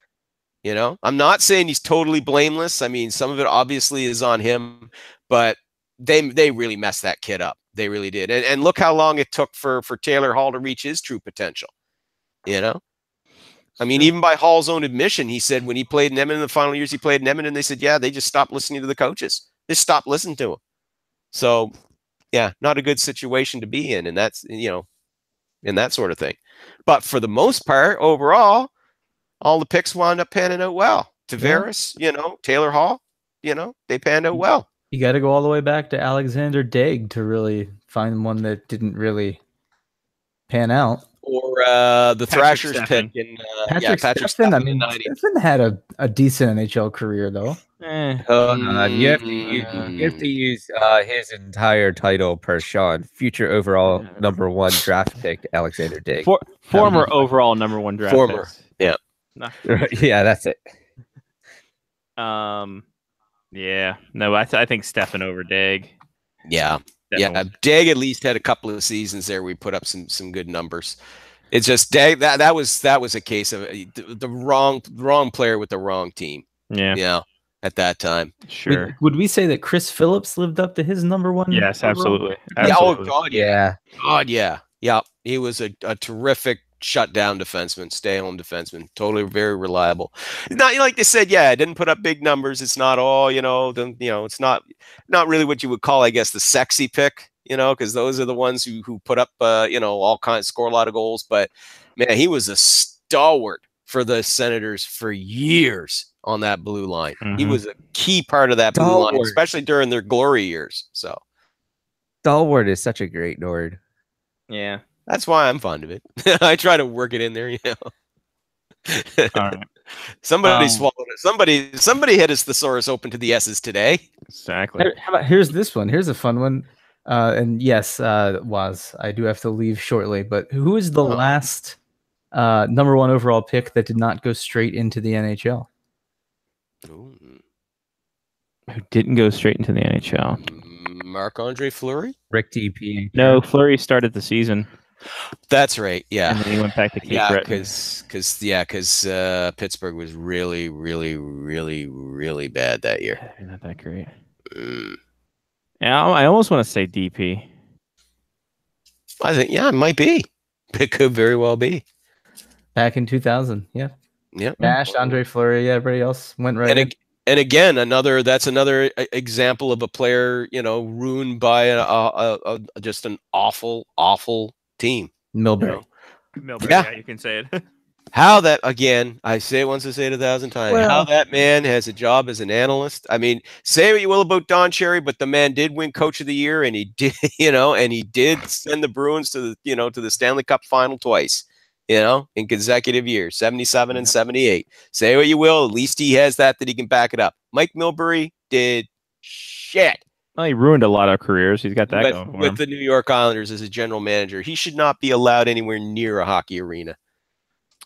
S9: I'm not saying he's totally blameless. I mean, some of it obviously is on him, but they really messed that kid up. They really did. And look how long it took for Taylor Hall to reach his true potential. I mean, even by Hall's own admission, he said when he played in Edmonton, the final years he played in Edmonton, they said, they just stopped listening to the coaches. They stopped listening to him. So, not a good situation to be in. And that's, and that sort of thing. But for the most part, overall, all the picks wound up panning out well. Tavares, Taylor Hall, they panned out well.
S8: You got to go all the way back to Alexander Daig to really find one that didn't really pan out.
S9: Or the Thrashers pick in
S8: Patrick Stefan. I mean, Stefan had a decent NHL career though.
S7: You have to use his entire title per Sean. Future overall #1 draft pick, Alexander Daig.
S1: Former overall #1 draft pick.
S9: Yeah.
S7: Yeah, that's it.
S1: Yeah. No, I think Stefan over Daig.
S9: Yeah.
S1: Definitely.
S9: Yeah, Daig at least had a couple of seasons there where he put up some good numbers. It's just Daig that was a case of the wrong player with the wrong team.
S1: Yeah.
S9: At that time.
S1: Sure.
S8: Would we say that Chris Phillips lived up to his #1?
S1: Yes, absolutely.
S9: Yeah, oh God,
S7: yeah.
S9: God, yeah. Yeah. He was a terrific shutdown defenseman, stay-home defenseman, totally very reliable. Not like they said, it didn't put up big numbers. It's not all, it's not really what you would call, I guess, the sexy pick, because those are the ones who put up, all kinds, score a lot of goals. But man, he was a stalwart for the Senators for years on that blue line.
S1: Mm-hmm.
S9: He was a key part of that blue line, especially during their glory years. So,
S7: stalwart is such a great word.
S1: Yeah.
S9: That's why I'm fond of it. I try to work it in there,
S1: All right.
S9: Somebody swallowed it. Somebody hit his thesaurus open to the S's today.
S1: Exactly.
S8: How about here's this one. Here's a fun one. And yes, Waz, I do have to leave shortly. But who is the last #1 overall pick that did not go straight into the NHL?
S9: Ooh.
S1: Who didn't go straight into the NHL?
S9: Marc-Andre Fleury?
S7: Rick DP.
S1: No, Fleury started the season.
S9: That's right. Yeah.
S1: And then he went back to Cape Breton.
S9: Because Pittsburgh was really, really, really, really bad that year.
S1: Not that great. Yeah, I almost want to say DP.
S9: I think, it might be. It could very well be.
S8: Back in 2000, yeah.
S9: Yeah.
S8: Nash, Andre Fleury, everybody else went right in.
S9: And again, that's another example of a player, ruined by just an awful team.
S8: Milbury.
S1: Yeah, you can say it.
S9: How that, again, I say it once, I say it 1,000 times. How that man has a job as an analyst. I mean, say what you will about Don Cherry, but the man did win Coach of the Year, and he did, and he did send the Bruins to the Stanley Cup final twice. In consecutive years, 77 and 78. Say what you will, at least he has that he can back it up. Mike Milbury did shit.
S1: Well, he ruined a lot of careers. He's got that going for him.
S9: With the New York Islanders as a general manager, he should not be allowed anywhere near a hockey arena.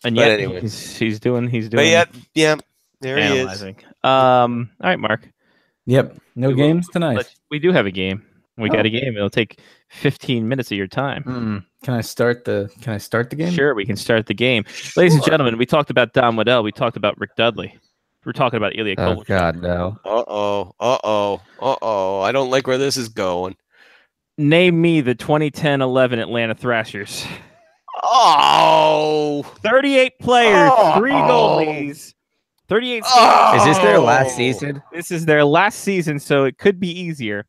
S1: And yet, anyway, he's doing.
S9: But yeah. There
S1: Analyzing. All right, Mark.
S8: Yep. No games tonight.
S1: We do have a game. We got a game. It'll take 15 minutes of your time.
S8: Can I start the game?
S1: Sure, we can start the game. Ladies and gentlemen, we talked about Don Waddell. We talked about Rick Dudley. We're talking about Ilya Kovalchuk.
S7: Oh God, no.
S9: I don't like where this is going.
S1: Name me the 2010-11 Atlanta Thrashers.
S9: Oh,
S1: 38 players, 3 goalies, 38.
S7: Is this their last season?
S1: This is their last season, so it could be easier.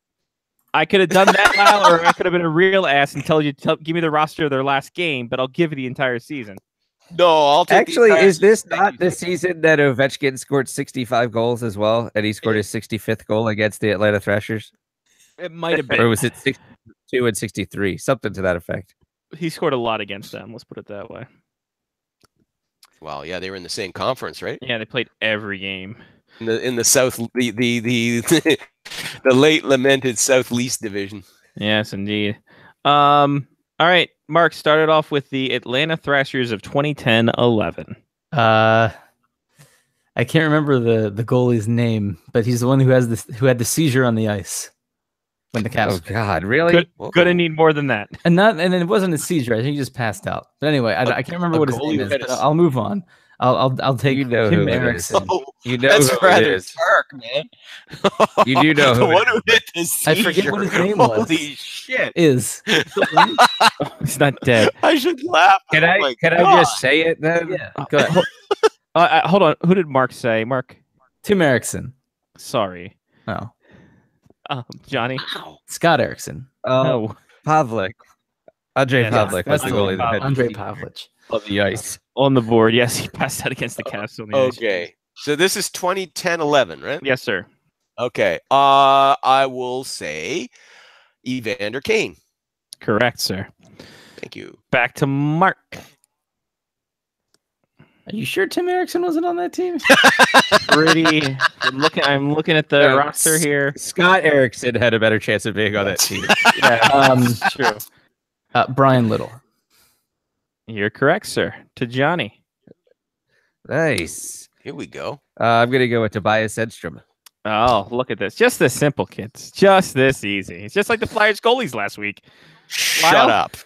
S1: I could have done that, Lyle, or I could have been a real ass and told you, give me the roster of their last game, but I'll give you the entire season.
S9: No, I'll take.
S7: Actually, is this not the season that Ovechkin scored 65 goals as well, and he scored his 65th goal against the Atlanta Thrashers?
S1: It might have been.
S7: Or was it 62 and 63? Something to that effect.
S1: He scored a lot against them. Let's put it that way.
S9: Well, yeah, they were in the same conference, right?
S1: Yeah, they played every game.
S9: In the South, the late lamented Southeast Division.
S1: Yes, indeed. All right, Mark started off with the Atlanta Thrashers of 2010-11.
S8: I can't remember the goalie's name, but he's the one who had the seizure on the ice when the Caps.
S7: Oh God, really?
S1: Gonna need more than that.
S8: And it wasn't a seizure. I think he just passed out. But anyway, I can't remember what his name is. But I'll move on. I'll take Tim Erickson.
S7: You know
S9: That's
S7: who
S9: rather
S7: it is.
S9: dark, man.
S7: You do know
S9: the
S7: who
S9: one
S7: it
S9: who hit the
S8: I forget what his name was.
S9: Holy shit!
S8: Is
S1: He's not dead.
S9: I should laugh.
S7: Can I just say it then?
S8: Yeah. Go ahead.
S1: Hold on. Who did Mark say? Mark.
S8: Tim Erickson.
S1: Sorry.
S8: Oh.
S1: Johnny.
S8: Scott Erickson.
S1: No.
S7: Pavlik. Andrei Pavlik was
S8: that's
S7: the
S8: the
S7: goalie
S8: one.
S7: that had
S8: Andrei Pavlich.
S7: on the ice.
S1: On the board. Yes, he passed out against the Caps. On the ice.
S9: Okay, so this is 2010-11, right?
S1: Yes, sir.
S9: Okay. I will say Evander Kane.
S1: Correct, sir.
S9: Thank you.
S1: Back to Mark.
S8: Are you sure Tim Erickson wasn't on that team?
S1: I'm looking at the roster here.
S7: Scott Erickson had a better chance of being on that team.
S1: Yeah, true.
S8: Brian Little.
S1: You're correct, sir. To Johnny.
S7: Nice.
S9: Here we go.
S7: I'm gonna go with Tobias Edstrom.
S1: Oh, look at this. Just this simple, kids. Just this easy. It's just like the Flyers goalies last week.
S9: Shut up.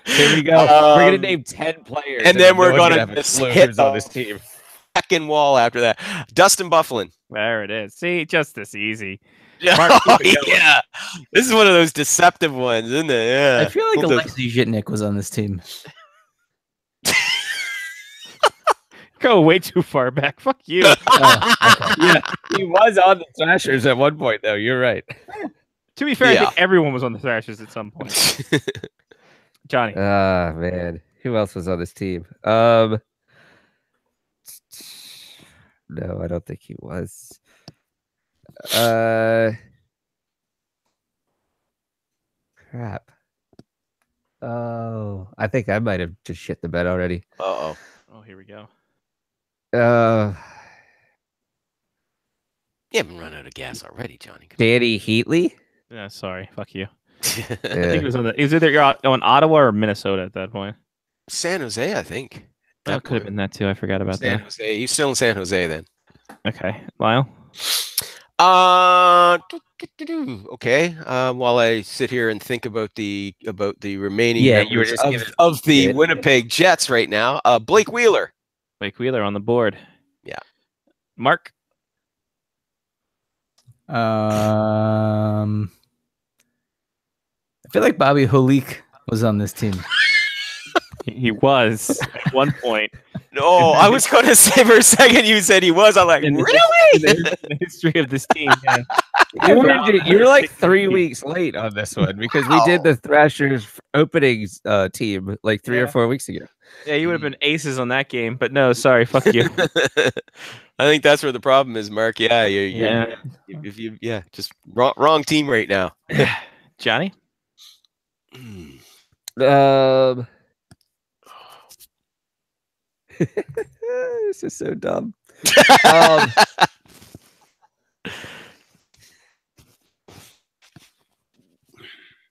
S7: Here we go. We're gonna name 10 players,
S9: and then we're gonna
S7: have
S9: just
S7: hit
S9: hit
S7: on this team.
S9: Second wall after that. Dustin Bufflin.
S1: There it is. See, just this easy.
S9: Yeah. This is one of those deceptive ones, isn't it? Yeah.
S8: I feel like Alexei Zhitnik was on this team.
S1: Go way too far back. Fuck you.
S7: Yeah, he was on the Thrashers at one point, though. You're right.
S1: To be fair, I think everyone was on the Thrashers at some point. Johnny.
S7: Ah, man. Who else was on this team? No, I don't think he was. Crap. Oh, I think I might have just shit the bed already.
S9: Uh-oh.
S1: Oh, here we go.
S7: Uh,
S9: You haven't run out of gas already, Johnny.
S7: Danny Heatley?
S1: Yeah, sorry. Fuck you. I think
S7: Yeah.
S1: it was on it was either you're on Ottawa or Minnesota at that point.
S9: San Jose, I think.
S1: That could have been that too. I forgot about
S9: San
S1: that.
S9: Jose. He's still in San Jose then.
S1: Okay. Lyle?
S9: Okay. While I sit here and think about the remaining
S7: Yeah, you were
S9: members
S7: just
S9: of the Winnipeg Jets right now. Blake Wheeler.
S1: Blake Wheeler on the board.
S9: Yeah.
S1: Mark?
S8: I feel like Bobby Holik was on this team.
S1: He was at one point.
S9: No, I was going to say for a second you said he was. I'm like,
S1: In the
S9: really?
S1: In the history of this team. Yeah.
S7: You're like 3 weeks late on this one because we did the Thrashers openings team like 3 or 4 weeks ago.
S1: Yeah, you would have been aces on that game, but no, sorry, fuck you.
S9: I think that's where the problem is, Mark. Yeah,
S1: Yeah.
S9: if you just wrong team right now.
S1: Johnny?
S7: This is so dumb.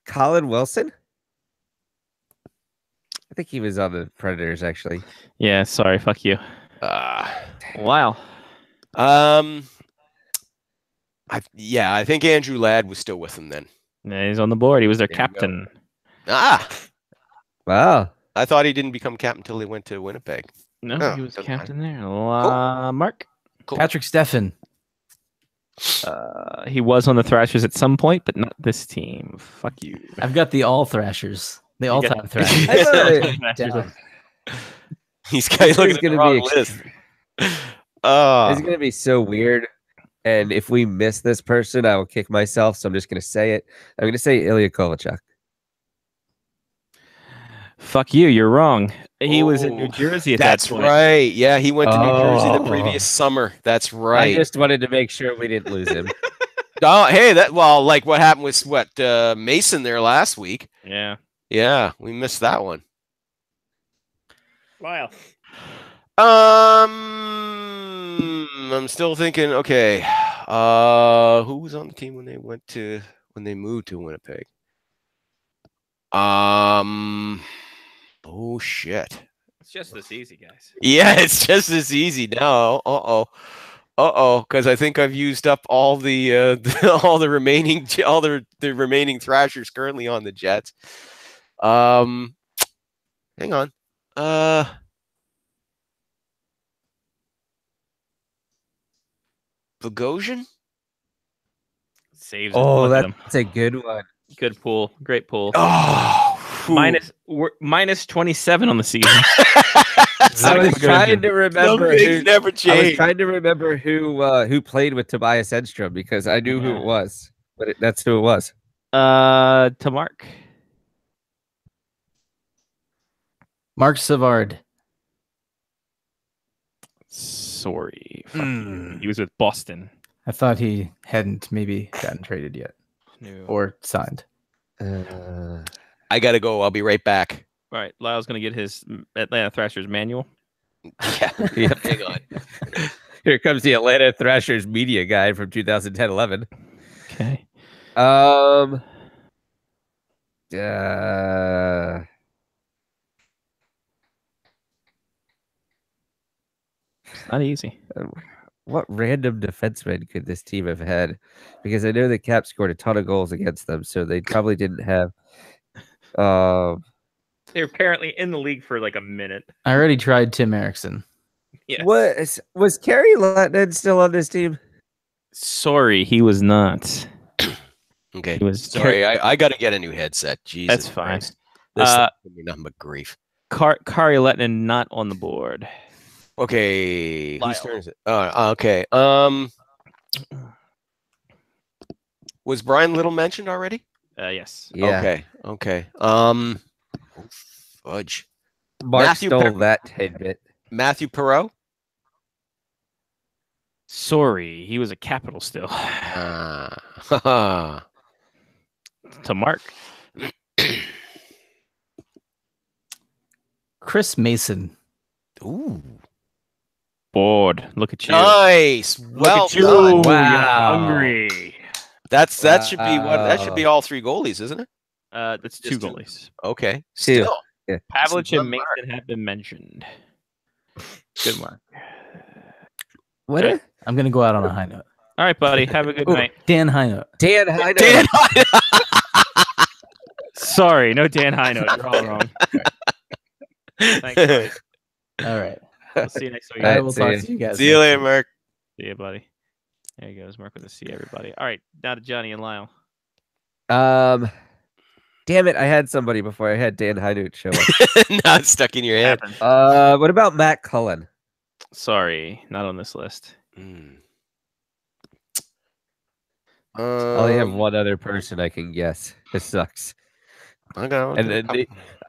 S7: Colin Wilson? I think he was on the Predators, actually.
S1: Yeah, sorry, fuck you.
S7: Dang
S1: Wow.
S9: I think Andrew Ladd was still with them then.
S1: Yeah, he's on the board. He was their
S7: There you go.
S1: captain.
S7: Wow.
S9: I thought he didn't become captain until he went to Winnipeg.
S1: No,
S9: Oh,
S1: he was
S9: doesn't
S1: captain there. Mark.
S9: Cool.
S8: Patrick Steffen.
S1: He was on the Thrashers at some point, but not this team. Fuck you.
S8: I've got the all Thrashers. The
S1: You
S8: all-time
S1: got-
S8: Thrashers.
S7: I thought it-
S8: Down.
S9: He's looking at the
S7: gonna
S9: wrong
S7: be
S9: list.
S7: It's gonna be so weird. And if we miss this person, I will kick myself. So I'm just gonna say it. I'm gonna say Ilya Kovalchuk.
S1: Fuck you. You're wrong. He was in New
S9: Oh,
S1: Jersey at
S9: That's
S1: that point.
S9: right. Yeah, he went to New Jersey the
S7: Oh.
S9: previous summer. That's
S7: I
S9: right.
S7: just wanted to make sure we didn't lose him.
S9: Oh, hey, like what happened with Mason there last week.
S1: Yeah.
S9: Yeah, we missed that one.
S1: Wow.
S9: I'm still thinking. Okay, who was on the team when they moved to Winnipeg? Oh shit.
S1: It's just this easy, guys.
S9: Yeah, it's just as easy now. Because I think I've used up all the remaining Thrashers currently on the Jets. Hang on. Bogosian?
S1: Saves it.
S7: Oh,
S1: Look at him.
S7: that's a good one.
S1: Good pool. Great pool.
S9: Oh,
S1: We're minus 27 on the season.
S7: I was trying to remember.
S9: things never
S7: I was
S9: change.
S7: trying to remember who played with Tobias Edstrom because I knew who it was, but that's who it was.
S1: To Mark.
S8: Mark Savard.
S1: Sorry. Fuck you. He was with Boston.
S8: I thought he hadn't maybe gotten traded yet
S1: No.
S8: or signed.
S9: I gotta go. I'll be right back.
S1: All right. Lyle's going to get his Atlanta Thrashers manual.
S9: Yeah. Hang on.
S7: Here comes the Atlanta Thrashers media guide from 2010-11.
S1: Okay. Not easy.
S7: What random defenseman could this team have had? Because I know the Caps scored a ton of goals against them, so they probably didn't have.
S1: They're apparently in the league for like a minute.
S8: I already tried Tim Erickson.
S1: Yes.
S7: Was Kerry Lettinen still on this team?
S1: Sorry, he was not.
S9: Okay.
S1: He was
S9: Sorry, I gotta get a new headset. Jesus.
S1: That's fine.
S9: Christ. This is gonna be nothing but grief.
S1: Kari Lettinen not on the board.
S9: Okay.
S1: Lyle.
S9: Whose turn is it? Okay. Was Brian Little mentioned already?
S1: Yes.
S7: Yeah.
S9: Okay. Fudge.
S7: Mark
S9: Matthew
S7: stole
S9: Per-
S7: that tidbit.
S9: Matthew Perreault?
S1: Sorry, he was a Capital still.
S9: Haha.
S1: To Mark.
S8: Chris Mason.
S9: Ooh.
S1: Board. Look at you.
S9: Nice. Well
S1: Look at you.
S9: done.
S1: You're
S7: Wow.
S1: hungry.
S9: That should be that should be all three goalies, isn't it?
S1: That's two
S9: Just two.
S1: goalies.
S9: Okay.
S7: Two.
S9: Still.
S1: Pavlich
S9: Good
S1: and
S9: mark.
S1: Mason have been mentioned. Good mark.
S7: What?
S1: Okay.
S8: I'm going to go out on a high note.
S1: All right, buddy. Have a good night.
S8: Dan High note.
S7: Dan Heino.
S9: Dan.
S1: Sorry, no Dan Hino. You're all wrong. Thanks, buddy.
S8: All right.
S1: We'll see you next week.
S7: All right,
S8: I will
S7: see
S8: talk
S7: ya.
S8: to you guys.
S9: See you
S8: next
S9: later,
S8: week.
S9: Mark.
S1: See you, buddy. There he goes. Mark with a C, everybody. All right, now to Johnny and Lyle.
S7: Damn it! I had somebody before I had Dan Heino show up.
S9: Now it's stuck in your head.
S7: What about Matt Cullen?
S1: Sorry, not on this list.
S7: I only have one other person I can guess. This sucks.
S9: Okay.
S7: And then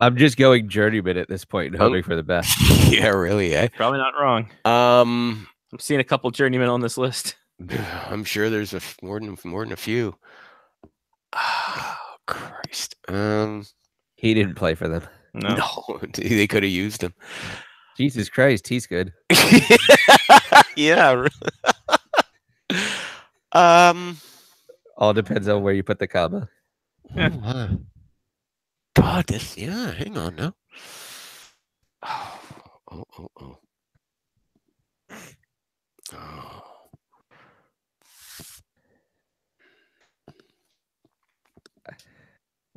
S7: I'm just going journeyman at this point and hoping for the best.
S9: Yeah, really, eh?
S1: Probably not wrong. I'm seeing a couple journeymen on this list.
S9: I'm sure there's more than a few. Oh, Christ.
S7: He didn't play for them.
S1: No.
S9: No, they could have used him.
S7: Jesus Christ, he's good.
S9: Yeah. really.
S7: All depends on where you put the comma.
S9: God, this. Yeah, hang on now. Oh.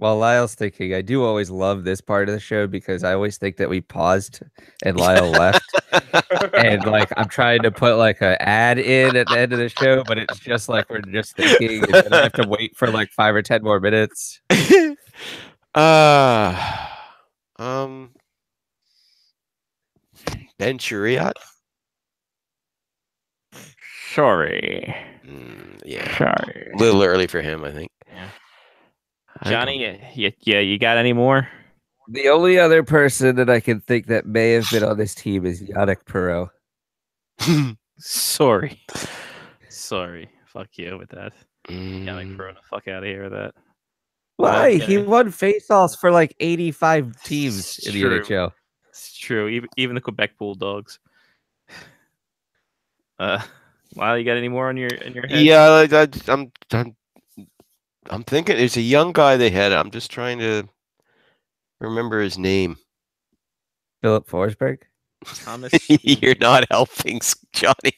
S7: While Lyle's thinking, I do always love this part of the show because I always think that we paused and Lyle left. And like I'm trying to put like an ad in at the end of the show, but it's just like we're just thinking and then I have to wait for like 5 or 10 more minutes.
S9: Ben Chariot?
S1: Sorry.
S9: Yeah.
S1: Sorry.
S9: A little early for him, I think.
S1: Yeah. Johnny, you got any more?
S7: The only other person that I can think that may have been on this team is Yannick Perot.
S1: Sorry. Fuck you with that.
S9: Mm.
S1: Yannick Perot, the fuck out of here with that.
S7: Why?
S1: Okay.
S7: He won face-offs for like 85 teams in the
S1: True.
S7: NHL.
S1: It's true. Even the Quebec Bulldogs. Lyle, you got any more on your head?
S9: Yeah, I'm thinking there's a young guy they had. I'm just trying to remember his name.
S7: Philip Forsberg?
S1: Thomas.
S9: You're not helping, Johnny.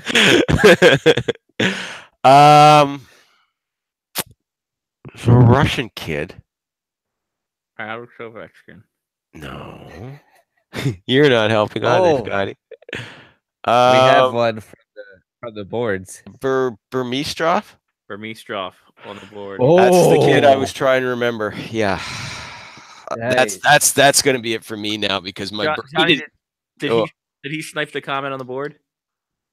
S9: It's a Russian kid.
S1: Alex Ovechkin.
S9: No. You're not helping either, Scotty.
S7: We have one from the boards.
S9: Burmistrov?
S1: Burmistrov on the board.
S9: That's the kid I was trying to remember. Yeah.
S7: Nice.
S9: That's going to be it for me now because my
S1: Johnny, did he snipe the comment on the board?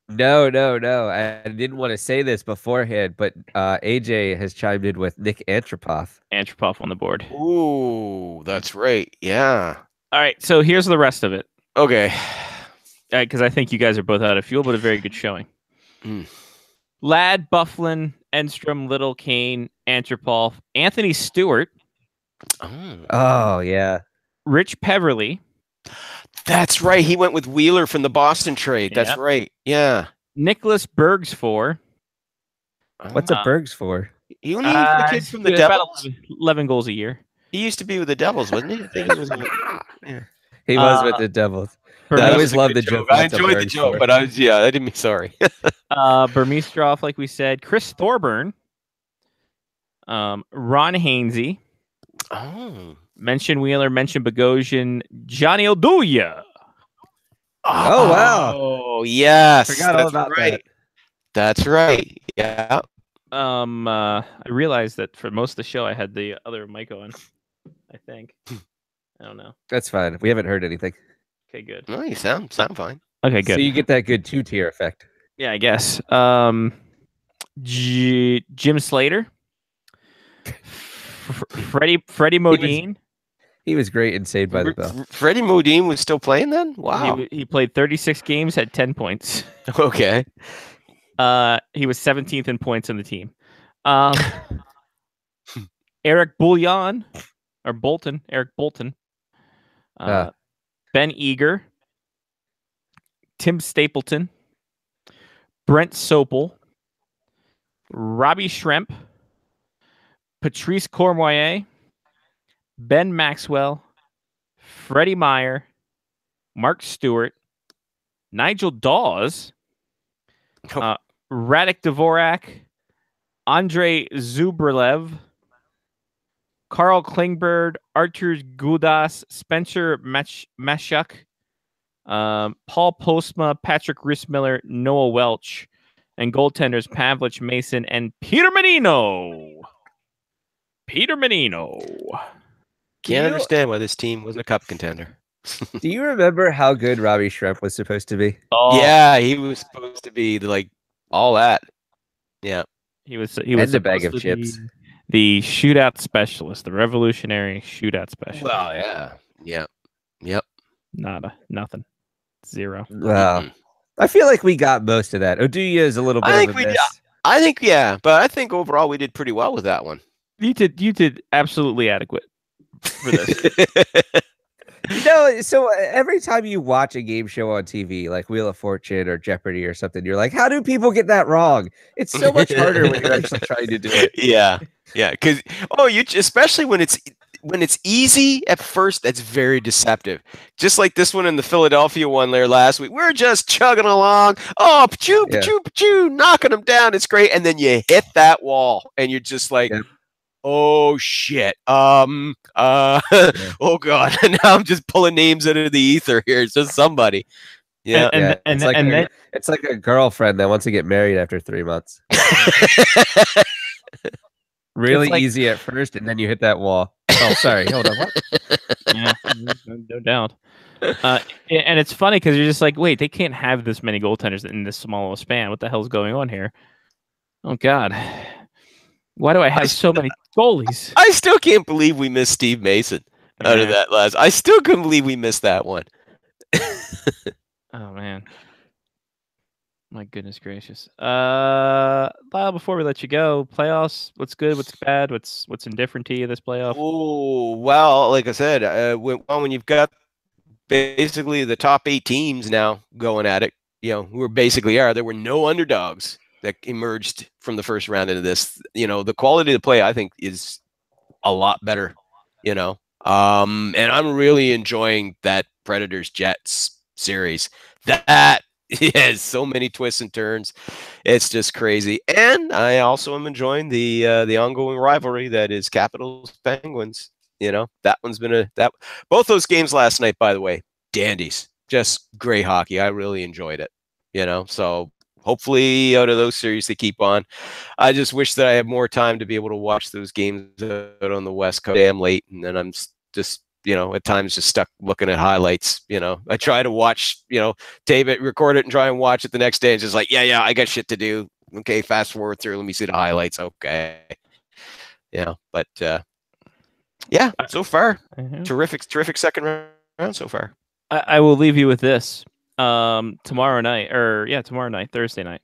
S7: No. I didn't want to say this beforehand, but AJ has chimed in with Nick Antropov.
S1: Antropov on the board.
S9: Ooh, that's right. Yeah.
S1: All right, so here's the rest of it.
S9: Okay.
S1: Because I think you guys are both out of fuel, but a very good showing.
S9: Mm.
S1: Ladd, Bufflin, Enstrom, Little, Kane, Antropov, Anthony Stewart.
S7: Oh, yeah.
S1: Rich Peverly.
S9: That's right. He went with Wheeler from the Boston trade. That's right. Yeah.
S1: Nicholas Bergsfor.
S7: What's a Bergs for?
S9: You only the kid from the Devils?
S1: 11 goals a year.
S9: He used to be with the Devils, wasn't he? I think he was. Yeah.
S7: He was with the Devils.
S1: That
S7: I always loved the joke.
S9: I enjoyed the joke, but I didn't mean sorry.
S1: Burmistrov, like we said. Chris Thorburn. Ron Hainsey.
S9: Oh.
S1: Mention Wheeler, mention Bogosian, Johnny Oduya.
S7: Oh, wow.
S9: Oh, yes.
S7: Forgot all about that.
S9: That's right. Yeah.
S1: I realized that for most of the show I had the other mic on. I think. I don't know.
S7: That's fine. We haven't heard anything.
S1: Okay, good.
S9: No, you sound fine.
S1: Okay, good.
S7: So you get that good 2-tier effect.
S1: Yeah, I guess. Jim Slater. Freddie Modine.
S7: He was great in Saved by the Bell.
S9: Freddie Modine was still playing then? Wow.
S1: He played 36 games, had 10 points.
S9: Okay.
S1: He was 17th in points on the team. Eric Bolton. Ben Eager. Tim Stapleton. Brent Sopel. Robbie Schremp. Patrice Cormoyer. Ben Maxwell. Freddie Meyer. Mark Stewart. Nigel Dawes. Radek Dvorak. Andre Zubrev. Carl Klingberg, Artur Gudas, Spencer Mashuk, Paul Postma, Patrick Rissmiller, Noah Welch, and goaltenders Pavlich Mason and Peter Menino.
S9: Can't understand why this team was a cup contender.
S7: Do you remember how good Robbie Schremp was supposed to be?
S1: Oh,
S9: yeah, he was supposed to be like all that. Yeah.
S1: He was
S7: and a bag of chips.
S1: The shootout specialist, the revolutionary shootout specialist.
S9: Well, yeah. Yep.
S1: Nothing. Zero.
S7: Wow. I feel like we got most of that. Oduya is a little bit of a miss.
S9: I think, yeah, but I think overall we did pretty well with that one.
S1: You did absolutely adequate for this.
S7: So every time you watch a game show on TV, like Wheel of Fortune or Jeopardy or something, you're like, how do people get that wrong? It's so much harder when you're actually trying to do it.
S9: Yeah, because especially when it's easy at first, that's very deceptive. Just like this one in the Philadelphia one there last week, we're just chugging along. Oh, pachoo, knocking them down. It's great, and then you hit that wall, and you're just like, Oh shit. Oh god. Now I'm just pulling names out of the ether here. It's just somebody. Yeah.
S7: It's like a girlfriend that wants to get married after 3 months. Really easy at first, and then you hit that wall. Oh, sorry. Hold on. What?
S1: Yeah, no doubt. And it's funny because you're just like, wait, they can't have this many goaltenders in this small of a span. What the hell's going on here? Oh God, why do I have so many goalies?
S9: I still can't believe we missed Steve Mason out of that last. I still couldn't believe we missed that one.
S1: Oh man, my goodness gracious. Lyle, before we let you go, playoffs. What's good? What's bad? What's indifferent to you this playoff?
S9: Oh well, like I said, when you've got basically the top 8 teams now going at it, who basically there were no underdogs that emerged from the first round into this. The quality of the play, I think, is a lot better, and I'm really enjoying that Predators Jets series. That has so many twists and turns. It's just crazy. And I also am enjoying the ongoing rivalry that is Capitals Penguins. That one's been both those games last night, by the way, dandies, just great hockey. I really enjoyed it, so hopefully out of those series they keep on. I just wish that I had more time to be able to watch those games out on the West Coast damn late, and then I'm just at times just stuck looking at highlights. I try to watch, tape it, record it, and try and watch it the next day. It's just like, yeah, I got shit to do. Okay, fast forward through. Let me see the highlights. Okay. But yeah, so far, terrific second round so far.
S1: I will leave you with this. Tomorrow night, Thursday night,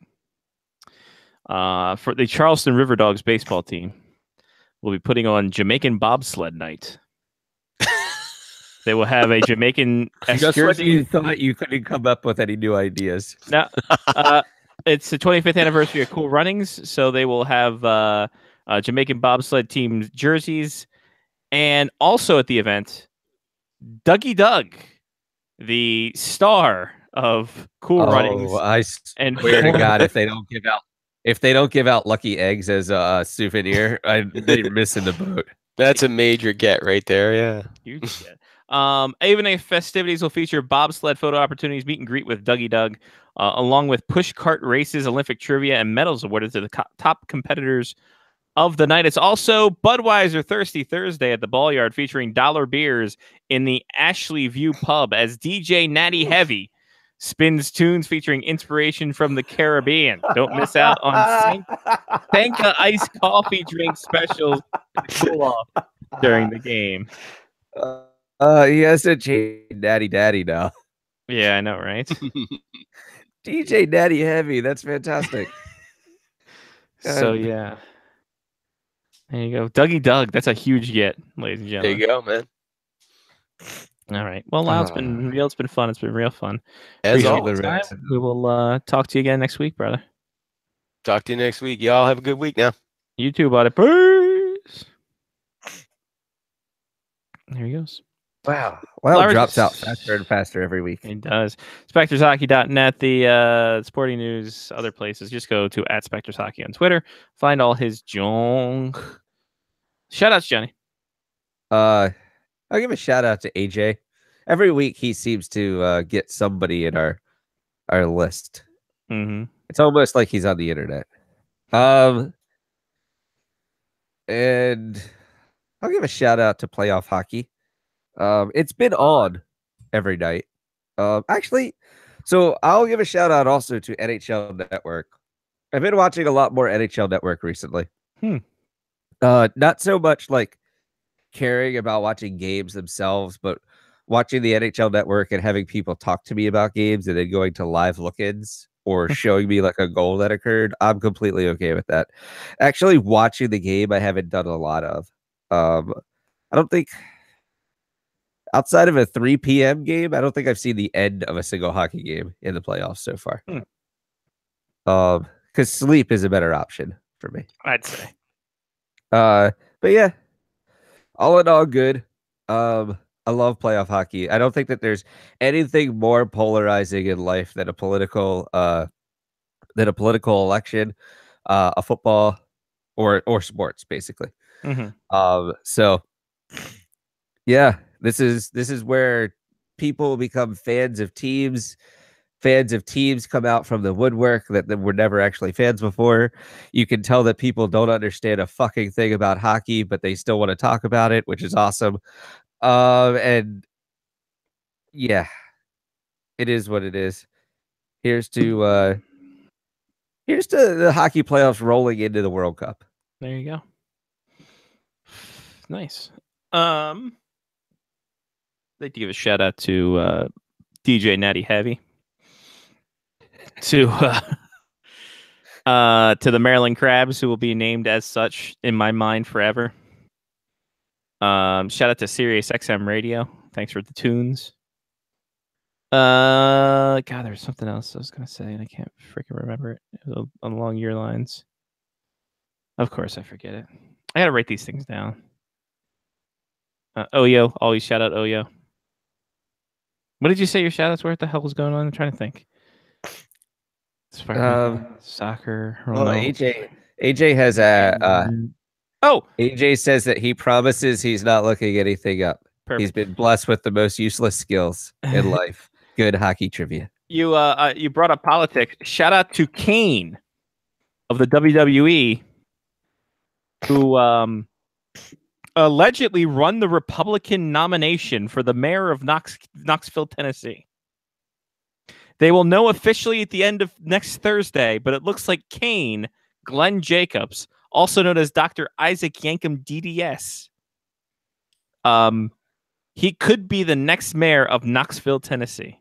S1: for the Charleston River Dogs baseball team, we'll be putting on Jamaican bobsled night. They will have a Jamaican.
S7: Just when you thought you couldn't come up with any new ideas.
S1: Now, it's the 25th anniversary of Cool Runnings, so they will have Jamaican bobsled team jerseys, and also at the event, Dougie Doug, the star of Cool Runnings.
S7: I swear to God, if they don't give out lucky eggs as a souvenir, they're missing the boat.
S9: That's a major get right there. Yeah,
S1: huge get. Evening festivities will feature bobsled photo opportunities, meet and greet with Dougie Doug, along with push cart races, Olympic trivia, and medals awarded to the top competitors of the night. It's also Budweiser Thirsty Thursday at the Ball Yard, featuring dollar beers in the Ashley View Pub as DJ Natty Heavy spins tunes featuring inspiration from the Caribbean. Don't miss out on Sanka iced coffee drink specials to cool off during the game.
S7: He has to change Daddy now.
S1: Yeah, I know, right?
S7: DJ Natty Heavy. That's fantastic.
S1: So yeah. There you go. Dougie Doug. That's a huge get, ladies and gentlemen.
S9: There you go, man.
S1: All right. Well, Lyle, it's been real. It's been fun. It's been real fun.
S9: As always,
S1: we will talk to you again next week, brother.
S9: Talk to you next week. Y'all have a good week now.
S1: You too, buddy. Peace. There he goes.
S7: Wow. Well, it drops out faster and faster every week.
S1: It does. SpectorsHockey.net, the sporting news, other places. Just go to @SpectorsHockey on Twitter. Find all his junk. Shout outs, Johnny.
S7: I'll give a shout out to AJ. Every week he seems to get somebody in our list.
S1: Mm-hmm.
S7: It's almost like he's on the internet. And I'll give a shout out to Playoff Hockey. It's been on every night. Actually, so I'll give a shout out also to NHL Network. I've been watching a lot more NHL Network recently. Not so much like caring about watching games themselves, but watching the NHL Network and having people talk to me about games and then going to live look-ins or showing me like a goal that occurred. I'm completely okay with that. Actually, watching the game, I haven't done a lot of. I don't think outside of a 3 p.m. game, I don't think I've seen the end of a single hockey game in the playoffs so far. Because sleep is a better option for me,
S1: I'd say.
S7: But yeah, all in all, good. I love playoff hockey. I don't think that there's anything more polarizing in life than a political election, a football, or sports, basically. So yeah, this is where people become fans of teams. Fans of teams come out from the woodwork that were never actually fans before. You can tell that people don't understand a fucking thing about hockey, but they still want to talk about it, which is awesome. And yeah, it is what it is. Here's to the hockey playoffs rolling into the World Cup.
S1: There you go. Nice. Like to give a shout out to DJ Natty Heavy, to the Maryland Crabs, who will be named as such in my mind forever. Shout out to Sirius XM Radio. Thanks for the tunes. God, there's something else I was gonna say and I can't freaking remember it. It was along your lines. Of course, I forget it. I gotta write these things down. Oyo, always shout out Oyo. What did you say your shout outs were? What the hell was going on? I'm trying to think. Soccer.
S7: Well, AJ has a. AJ says that he promises he's not looking anything up. Perfect. He's been blessed with the most useless skills in life. Good hockey trivia.
S1: You brought up politics. Shout out to Kane of the WWE, who allegedly run the Republican nomination for the mayor of Knoxville, Tennessee. They will know officially at the end of next Thursday, but it looks like Kane, Glenn Jacobs, also known as Dr. Isaac Yankem DDS, he could be the next mayor of Knoxville, Tennessee.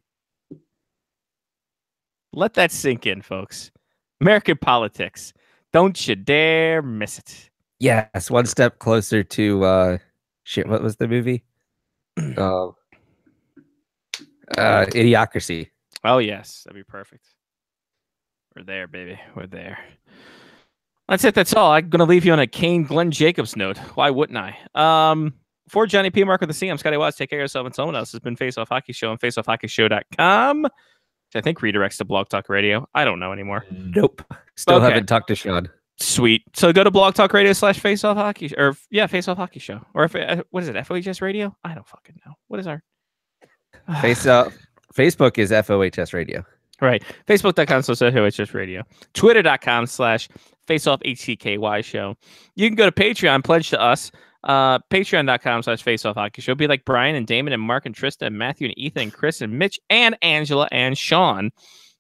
S1: Let that sink in, folks. American politics. Don't you dare miss it.
S7: Yes, one step closer to shit. What was the movie? Idiocracy.
S1: Oh yes, that'd be perfect. We're there, baby. We're there. That's it. That's all. I'm gonna leave you on a Kane Glenn Jacobs note. Why wouldn't I? For Johnny P. Mark with the C, I'm Scotty Watts. Take care of yourself and someone else. This has been Face Off Hockey Show on faceoffhockeyshow.com. Which I think redirects to Blog Talk Radio. I don't know anymore.
S7: Nope. Still haven't talked to Sean.
S1: Sweet. So go to Blog Talk Radio /Faceoff Hockey, or Face Off Hockey Show, or what is it? FOHS Radio? I don't fucking know. What is our
S7: Face Off? Facebook is FOHS Radio.
S1: Right. Facebook.com/FOHS Radio. Twitter.com/FaceOffHCKY Show. You can go to Patreon, pledge to us. Patreon.com/Faceoff Hockey Show. Be like Brian and Damon and Mark and Trista and Matthew and Ethan and Chris and Mitch and Angela and Sean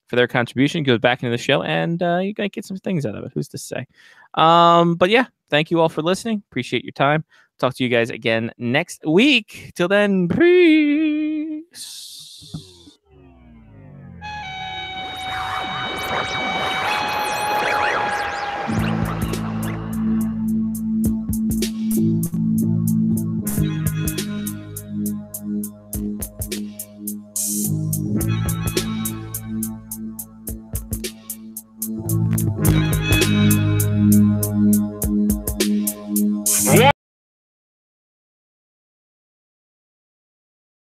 S1: for their contribution. Goes back into the show, and you're gonna get some things out of it. Who's to say? But yeah, thank you all for listening. Appreciate your time. Talk to you guys again next week. Till then, peace.